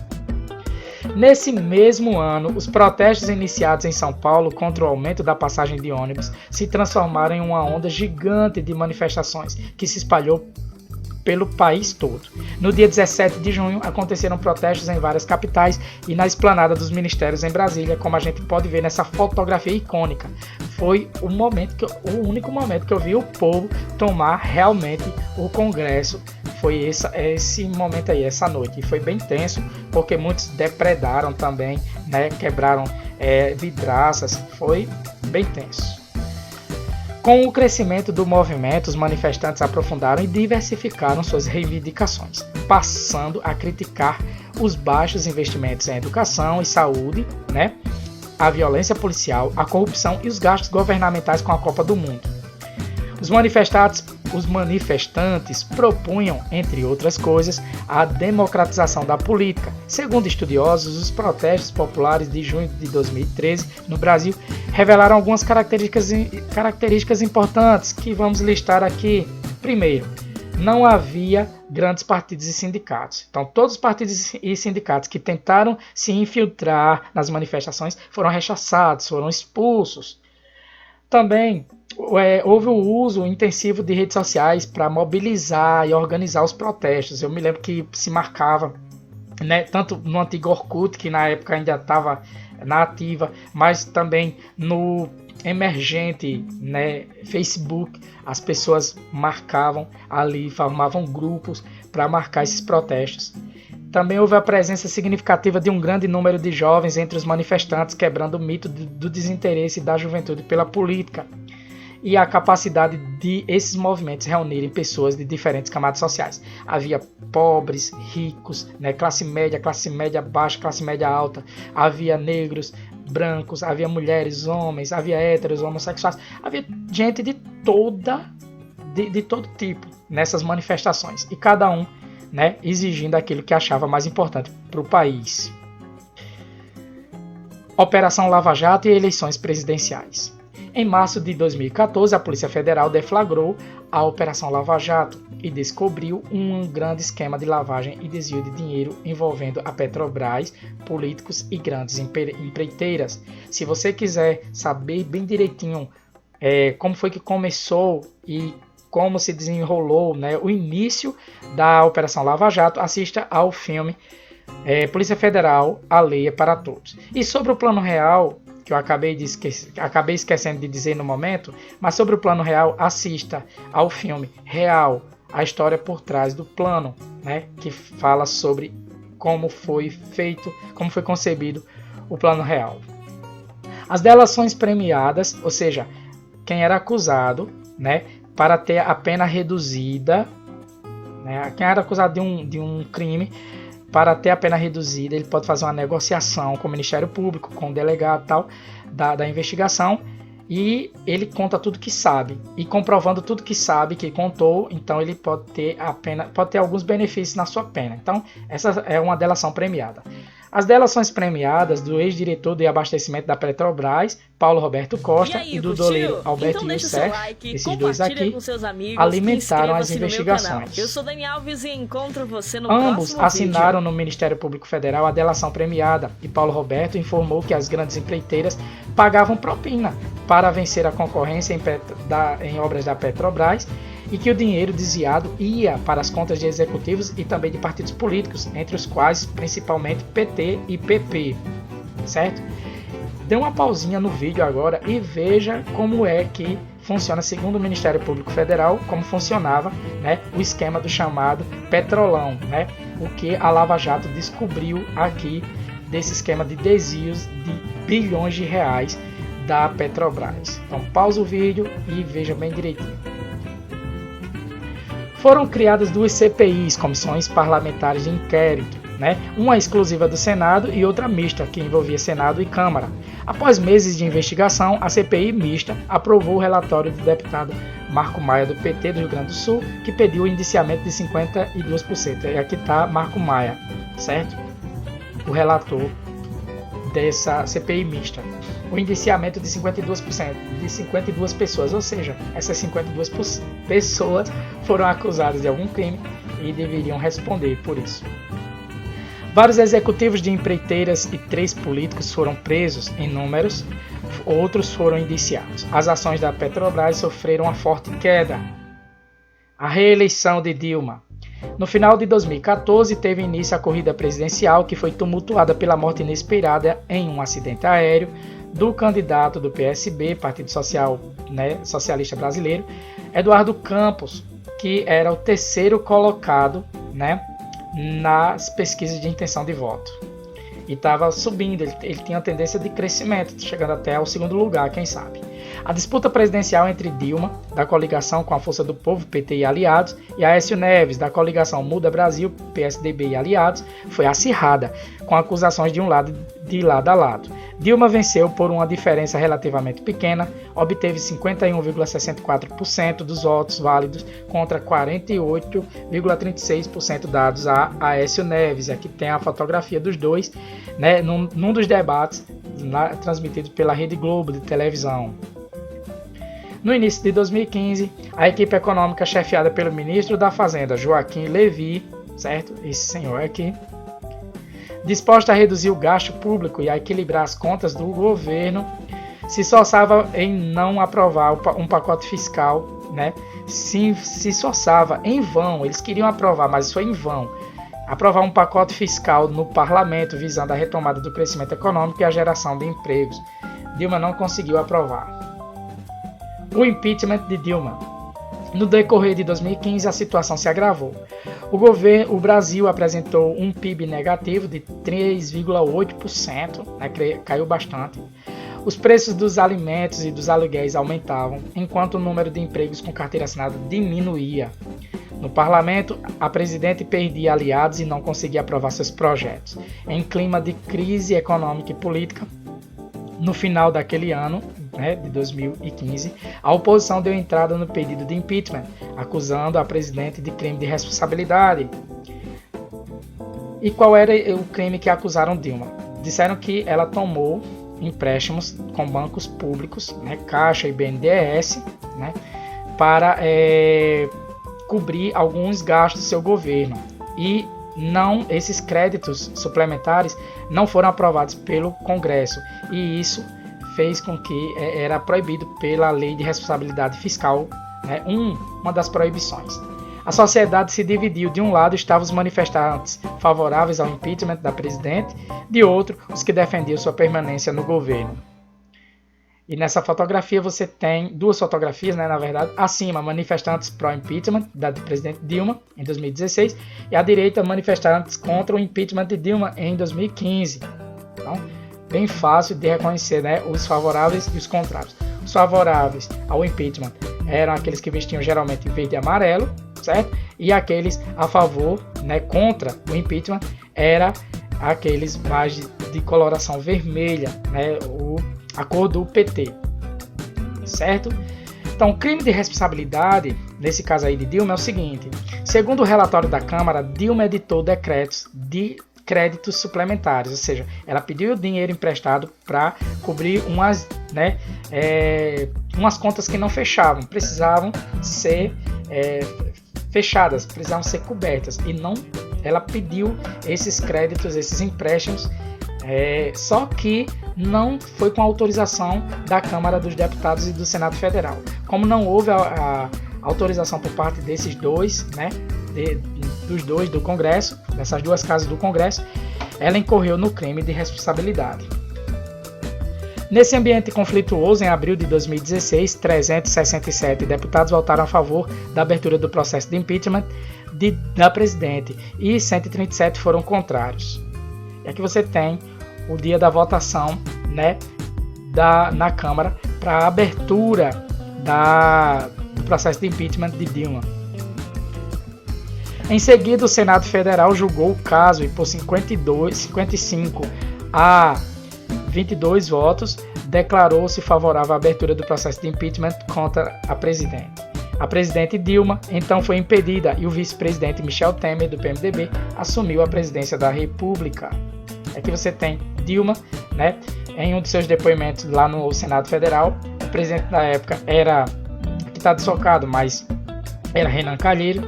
Nesse mesmo ano, os protestos iniciados em São Paulo contra o aumento da passagem de ônibus se transformaram em uma onda gigante de manifestações que se espalhou pelo país todo. No dia 17 de junho, aconteceram protestos em várias capitais e na esplanada dos ministérios em Brasília, como a gente pode ver nessa fotografia icônica. Foi o único momento que eu vi o povo tomar realmente o Congresso. Foi esse momento aí, essa noite. E foi bem tenso, porque muitos depredaram também, quebraram vidraças. Foi bem tenso. Com o crescimento do movimento, os manifestantes aprofundaram e diversificaram suas reivindicações, passando a criticar os baixos investimentos em educação e saúde, a violência policial, a corrupção e os gastos governamentais com a Copa do Mundo. Os manifestantes propunham, entre outras coisas, a democratização da política. Segundo estudiosos, os protestos populares de junho de 2013 no Brasil revelaram algumas características importantes que vamos listar aqui. Primeiro, não havia grandes partidos e sindicatos. Então, todos os partidos e sindicatos que tentaram se infiltrar nas manifestações foram rechaçados, foram expulsos. Também houve o uso intensivo de redes sociais para mobilizar e organizar os protestos. Eu me lembro que se marcava, tanto no antigo Orkut, que na época ainda estava na ativa, mas também no emergente Facebook, as pessoas marcavam ali, formavam grupos para marcar esses protestos. Também houve a presença significativa de um grande número de jovens entre os manifestantes, quebrando o mito do desinteresse da juventude pela política e a capacidade de esses movimentos reunirem pessoas de diferentes camadas sociais. Havia pobres, ricos, classe média baixa, classe média alta, havia negros, brancos, havia mulheres, homens, havia héteros, homossexuais, havia gente de todo tipo nessas manifestações, e cada um exigindo aquilo que achava mais importante para o país. Operação Lava Jato e eleições presidenciais. Em março de 2014, a Polícia Federal deflagrou a Operação Lava Jato e descobriu um grande esquema de lavagem e desvio de dinheiro envolvendo a Petrobras, políticos e grandes empreiteiras. Se você quiser saber bem direitinho como foi que começou e como se desenrolou o início da Operação Lava Jato, assista ao filme Polícia Federal, a Lei é para Todos. E sobre o Plano Real, que eu acabei esquecendo de dizer no momento, mas sobre o Plano Real, assista ao filme Real, a história por trás do plano, que fala sobre como foi feito, como foi concebido o Plano Real. As delações premiadas, ou seja, quem era acusado, para ter a pena reduzida, quem era acusado de um crime, para ter a pena reduzida, ele pode fazer uma negociação com o Ministério Público, com o delegado tal, da investigação, e ele conta tudo que sabe, e comprovando tudo que sabe, que contou, então ele pode ter alguns benefícios na sua pena. Então essa é uma delação premiada. As delações premiadas do ex-diretor de abastecimento da Petrobras, Paulo Roberto Costa, e do doleiro Alberto Youssef, esses dois aqui, alimentaram as investigações. Eu sou Dani Alves e encontro você no Ambos próximo assinaram vídeo. no Ministério Público Federal a delação premiada, e Paulo Roberto informou que as grandes empreiteiras pagavam propina para vencer a concorrência em obras da Petrobras, e que o dinheiro desviado ia para as contas de executivos e também de partidos políticos, entre os quais principalmente PT e PP, certo? Dê uma pausinha no vídeo agora e veja como é que funciona, segundo o Ministério Público Federal, como funcionava, né, o esquema do chamado Petrolão, né, o que a Lava Jato descobriu aqui desse esquema de desvios de bilhões de reais da Petrobras. Então pausa o vídeo e veja bem direitinho. Foram criadas 2 CPIs, comissões parlamentares de inquérito, né? Uma exclusiva do Senado e outra mista, que envolvia Senado e Câmara. Após meses de investigação, a CPI mista aprovou o relatório do deputado Marco Maia, do PT do Rio Grande do Sul, que pediu o indiciamento de 52%. E aqui está Marco Maia, certo? O relator dessa CPI mista. O indiciamento de 52%, de 52 pessoas, ou seja, essas 52 pessoas foram acusadas de algum crime e deveriam responder por isso. Vários executivos de empreiteiras e 3 políticos foram presos em números, outros foram indiciados. As ações da Petrobras sofreram uma forte queda. A reeleição de Dilma. No final de 2014, teve início a corrida presidencial, que foi tumultuada pela morte inesperada em um acidente aéreo do candidato do PSB, Partido Social, né, Socialista Brasileiro, Eduardo Campos, que era o 3º colocado, né, nas pesquisas de intenção de voto. E estava subindo, ele tinha uma tendência de crescimento, chegando até ao 2º lugar, quem sabe. A disputa presidencial entre Dilma, da coligação com a Força do Povo, PT e aliados, e Aécio Neves, da coligação Muda Brasil, PSDB e aliados, foi acirrada, com acusações de lado a lado. Dilma venceu por uma diferença relativamente pequena, obteve 51,64% dos votos válidos contra 48,36% dados a Aécio Neves. Aqui tem a fotografia dos dois, né, num dos debates transmitidos pela Rede Globo de televisão. No início de 2015, a equipe econômica chefiada pelo ministro da Fazenda, Joaquim Levy, certo? Esse senhor aqui, disposta a reduzir o gasto público e a equilibrar as contas do governo, se esforçava em não aprovar um pacote fiscal, né? Se esforçava em vão, eles queriam aprovar, mas isso foi em vão. Aprovar um pacote fiscal no parlamento visando a retomada do crescimento econômico e a geração de empregos. Dilma não conseguiu aprovar. O impeachment de Dilma. No decorrer de 2015, a situação se agravou. O Brasil apresentou um PIB negativo de 3,8%, né, caiu bastante. Os preços dos alimentos e dos aluguéis aumentavam, enquanto o número de empregos com carteira assinada diminuía. No parlamento, a presidente perdia aliados e não conseguia aprovar seus projetos. Em clima de crise econômica e política, no final daquele ano, né, de 2015, a oposição deu entrada no pedido de impeachment, acusando a presidente de crime de responsabilidade. E qual era o crime que acusaram Dilma? Disseram que ela tomou empréstimos com bancos públicos, né, Caixa e BNDES, né, para cobrir alguns gastos do seu governo. E esses créditos suplementares não foram aprovados pelo Congresso. E isso fez com que era proibido pela Lei de Responsabilidade Fiscal, né, uma das proibições. A sociedade se dividiu. De um lado estavam os manifestantes favoráveis ao impeachment da presidente, de outro, os que defendiam sua permanência no governo. E nessa fotografia você tem 2 fotografias, né, na verdade. Acima, manifestantes pró-impeachment da presidente Dilma, em 2016, e à direita, manifestantes contra o impeachment de Dilma, em 2015. Então, bem fácil de reconhecer, né, os favoráveis e os contrários. Os favoráveis ao impeachment eram aqueles que vestiam geralmente verde e amarelo, certo? E aqueles a favor, né, contra o impeachment, eram aqueles mais de coloração vermelha, né, a cor do PT. certo? Então, o crime de responsabilidade, nesse caso aí de Dilma, é o seguinte: segundo o relatório da Câmara, Dilma editou decretos de créditos suplementares, ou seja, ela pediu dinheiro emprestado para cobrir umas contas que não fechavam, precisavam ser fechadas, precisavam ser cobertas, e não, ela pediu esses créditos, esses empréstimos, só que não foi com autorização da Câmara dos Deputados e do Senado Federal. Como não houve a autorização por parte desses dois, dos dois do Congresso, dessas duas casas do Congresso, ela incorreu no crime de responsabilidade. Nesse ambiente conflituoso, em abril de 2016, 367 deputados votaram a favor da abertura do processo de impeachment da presidente e 137 foram contrários. E aqui você tem o dia da votação, na Câmara para a abertura do processo de impeachment de Dilma. Em seguida, o Senado Federal julgou o caso e por 55 a 22 votos declarou-se favorável à abertura do processo de impeachment contra a presidente. A presidente Dilma então foi impedida e o vice-presidente Michel Temer, do PMDB, assumiu a presidência da República. Aqui você tem Dilma, em um de seus depoimentos lá no Senado Federal. O presidente da época que está desfocado, mas era Renan Calheiros,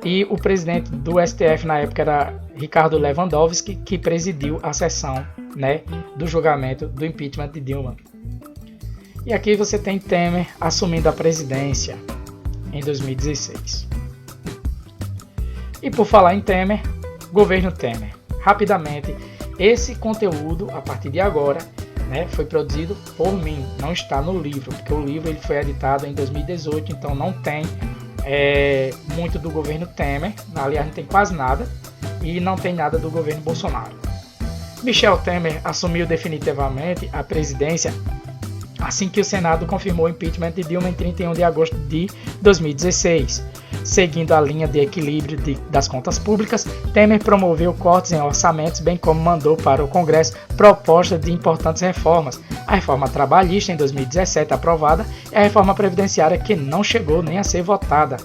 e o presidente do STF na época era Ricardo Lewandowski, que presidiu a sessão do julgamento do impeachment de Dilma. E aqui você tem Temer assumindo a presidência em 2016. E por falar em Temer, governo Temer. Rapidamente, esse conteúdo, a partir de agora, foi produzido por mim, não está no livro, porque o livro ele foi editado em 2018, então não tem muito do governo Temer, aliás, não tem quase nada, e não tem nada do governo Bolsonaro. Michel Temer assumiu definitivamente a presidência assim que o Senado confirmou o impeachment de Dilma em 31 de agosto de 2016. Seguindo a linha de equilíbrio das contas públicas, Temer promoveu cortes em orçamentos, bem como mandou para o Congresso propostas de importantes reformas. A reforma trabalhista em 2017 aprovada e a reforma previdenciária que não chegou nem a ser votada.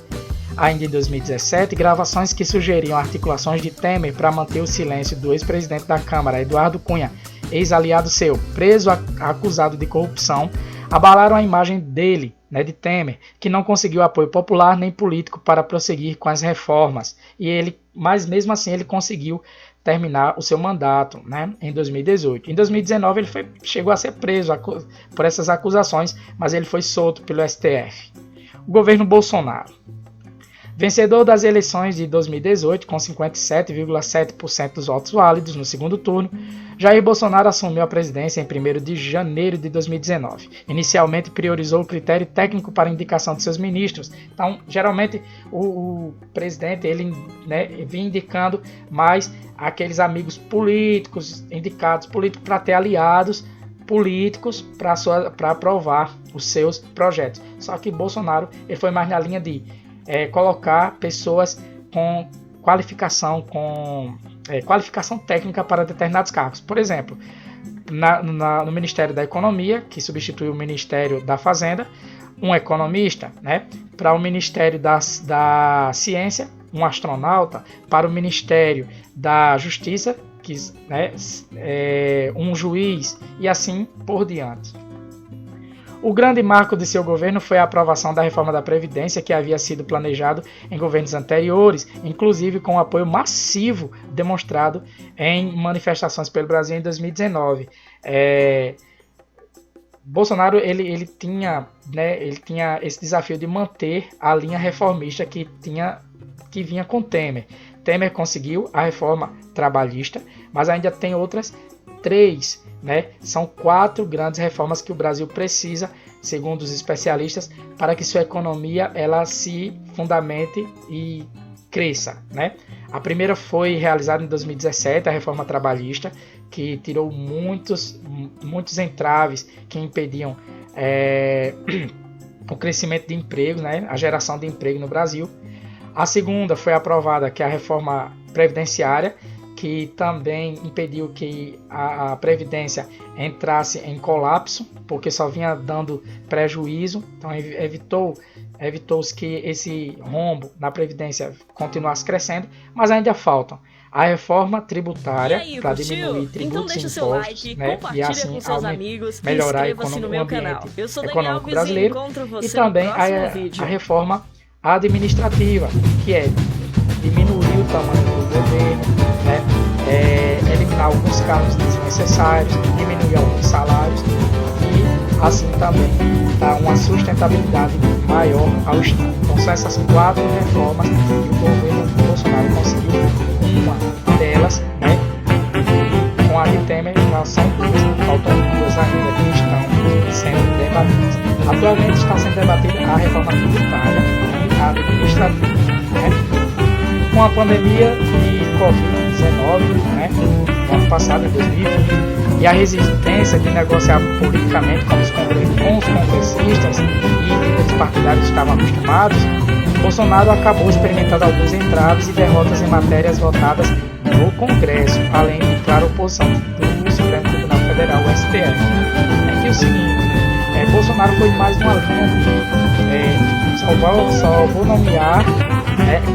Ainda em 2017, gravações que sugeriam articulações de Temer para manter o silêncio do ex-presidente da Câmara, Eduardo Cunha, ex-aliado seu, preso acusado de corrupção, abalaram a imagem dele, de Temer, que não conseguiu apoio popular nem político para prosseguir com as reformas. Mas mesmo assim ele conseguiu terminar o seu mandato, em 2018. Em 2019 ele chegou a ser preso por essas acusações, mas ele foi solto pelo STF. O governo Bolsonaro. Vencedor das eleições de 2018, com 57,7% dos votos válidos no segundo turno, Jair Bolsonaro assumiu a presidência em 1º de janeiro de 2019. Inicialmente priorizou o critério técnico para a indicação de seus ministros. Então, geralmente, o presidente vinha indicando mais aqueles amigos políticos, indicados políticos para ter aliados políticos para aprovar os seus projetos. Só que Bolsonaro ele foi mais na linha de colocar pessoas com qualificação técnica para determinados cargos. Por exemplo, no Ministério da Economia, que substituiu o Ministério da Fazenda, um economista, para o Ministério da Ciência, um astronauta, para o Ministério da Justiça, um juiz, e assim por diante. O grande marco de seu governo foi a aprovação da reforma da Previdência, que havia sido planejado em governos anteriores, inclusive com o apoio massivo demonstrado em manifestações pelo Brasil em 2019. Bolsonaro ele tinha esse desafio de manter a linha reformista que vinha com Temer. Temer conseguiu a reforma trabalhista, mas ainda tem outras 3. São 4 grandes reformas que o Brasil precisa, segundo os especialistas, para que sua economia ela se fundamente e cresça. A primeira foi realizada em 2017, a reforma trabalhista, que tirou muitos entraves que impediam o crescimento de emprego, a geração de emprego no Brasil. A segunda foi aprovada, que é a reforma previdenciária, que também impediu que a Previdência entrasse em colapso, porque só vinha dando prejuízo, então evitou-se que esse rombo na Previdência continuasse crescendo, mas ainda faltam a reforma tributária para diminuir tributos e impostos, né, e assim melhorar o ambiente econômico brasileiro, e também a reforma administrativa, que é diminuir o tamanho do governo, né, eliminar alguns cargos desnecessários, diminuir alguns salários e assim também dar uma sustentabilidade maior ao Estado. Então são essas 4 reformas que o governo Bolsonaro conseguiu. Uma delas, né, com a de Temer já são 2, faltam 2 ainda que estão sendo debatidas. Atualmente está sendo debatida a reforma tributária e a administrativa, né? Com a pandemia de Covid-19, né, no ano passado, em 2020, e a resistência de negociar politicamente com os congressistas e líderes partidários que estavam acostumados, Bolsonaro acabou experimentando alguns entraves e derrotas em matérias votadas no Congresso, além de clara oposição do Supremo Tribunal Federal, o STF. É que é o seguinte, Bolsonaro foi mais uma linha, só vou nomear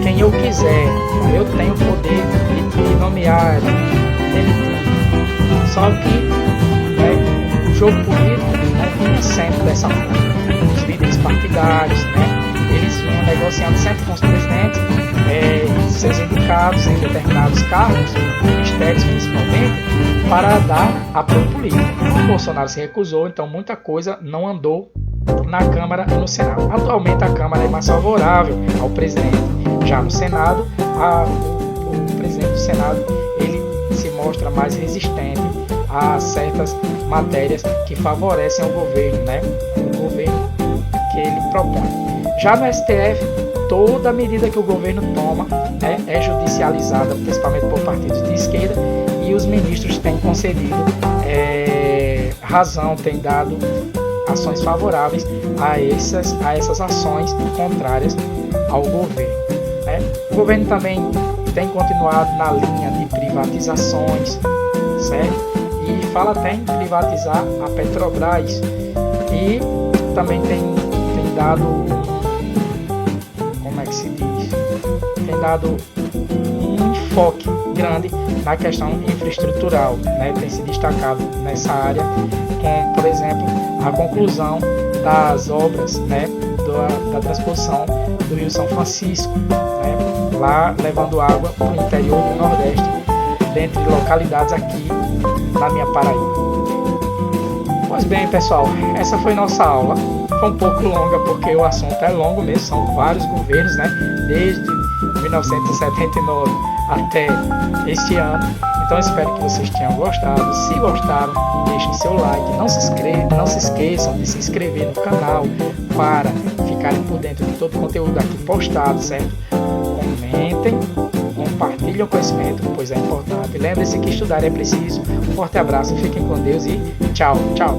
quem eu quiser, eu tenho o poder de nomear, demitir. Só que o jogo político vinha sempre dessa forma. Os líderes partidários, eles vinham negociando sempre com os presidentes, seus indicados em determinados cargos, ministérios principalmente, para dar apoio político. O Bolsonaro se recusou, então muita coisa não andou na Câmara e no Senado. Atualmente a Câmara é mais favorável ao presidente. Já no Senado, o presidente do Senado ele se mostra mais resistente a certas matérias que favorecem o governo, o governo que ele propõe. Já no STF, toda medida que o governo toma é judicializada, principalmente por partidos de esquerda, e os ministros têm concedido razão, têm dado ações favoráveis a essas ações contrárias ao governo. O governo também tem continuado na linha de privatizações, certo? E fala até em privatizar a Petrobras e também tem dado, como é que se diz? Tem dado um enfoque grande na questão infraestrutural, tem se destacado nessa área, com, por exemplo, a conclusão das obras, da transposição do Rio São Francisco, lá levando água para o interior do Nordeste, dentre localidades aqui na minha Paraíba. Pois bem, pessoal, essa foi nossa aula. Foi um pouco longa porque o assunto é longo mesmo, são vários governos, desde 1979 até este ano. Então espero que vocês tenham gostado. Se gostaram, deixem seu like. Não se esqueçam de se inscrever no canal para ficarem por dentro de todo o conteúdo aqui postado, certo? Comentem, compartilhem o conhecimento, pois é importante. Lembre-se que estudar é preciso. Um forte abraço, fiquem com Deus e tchau, tchau.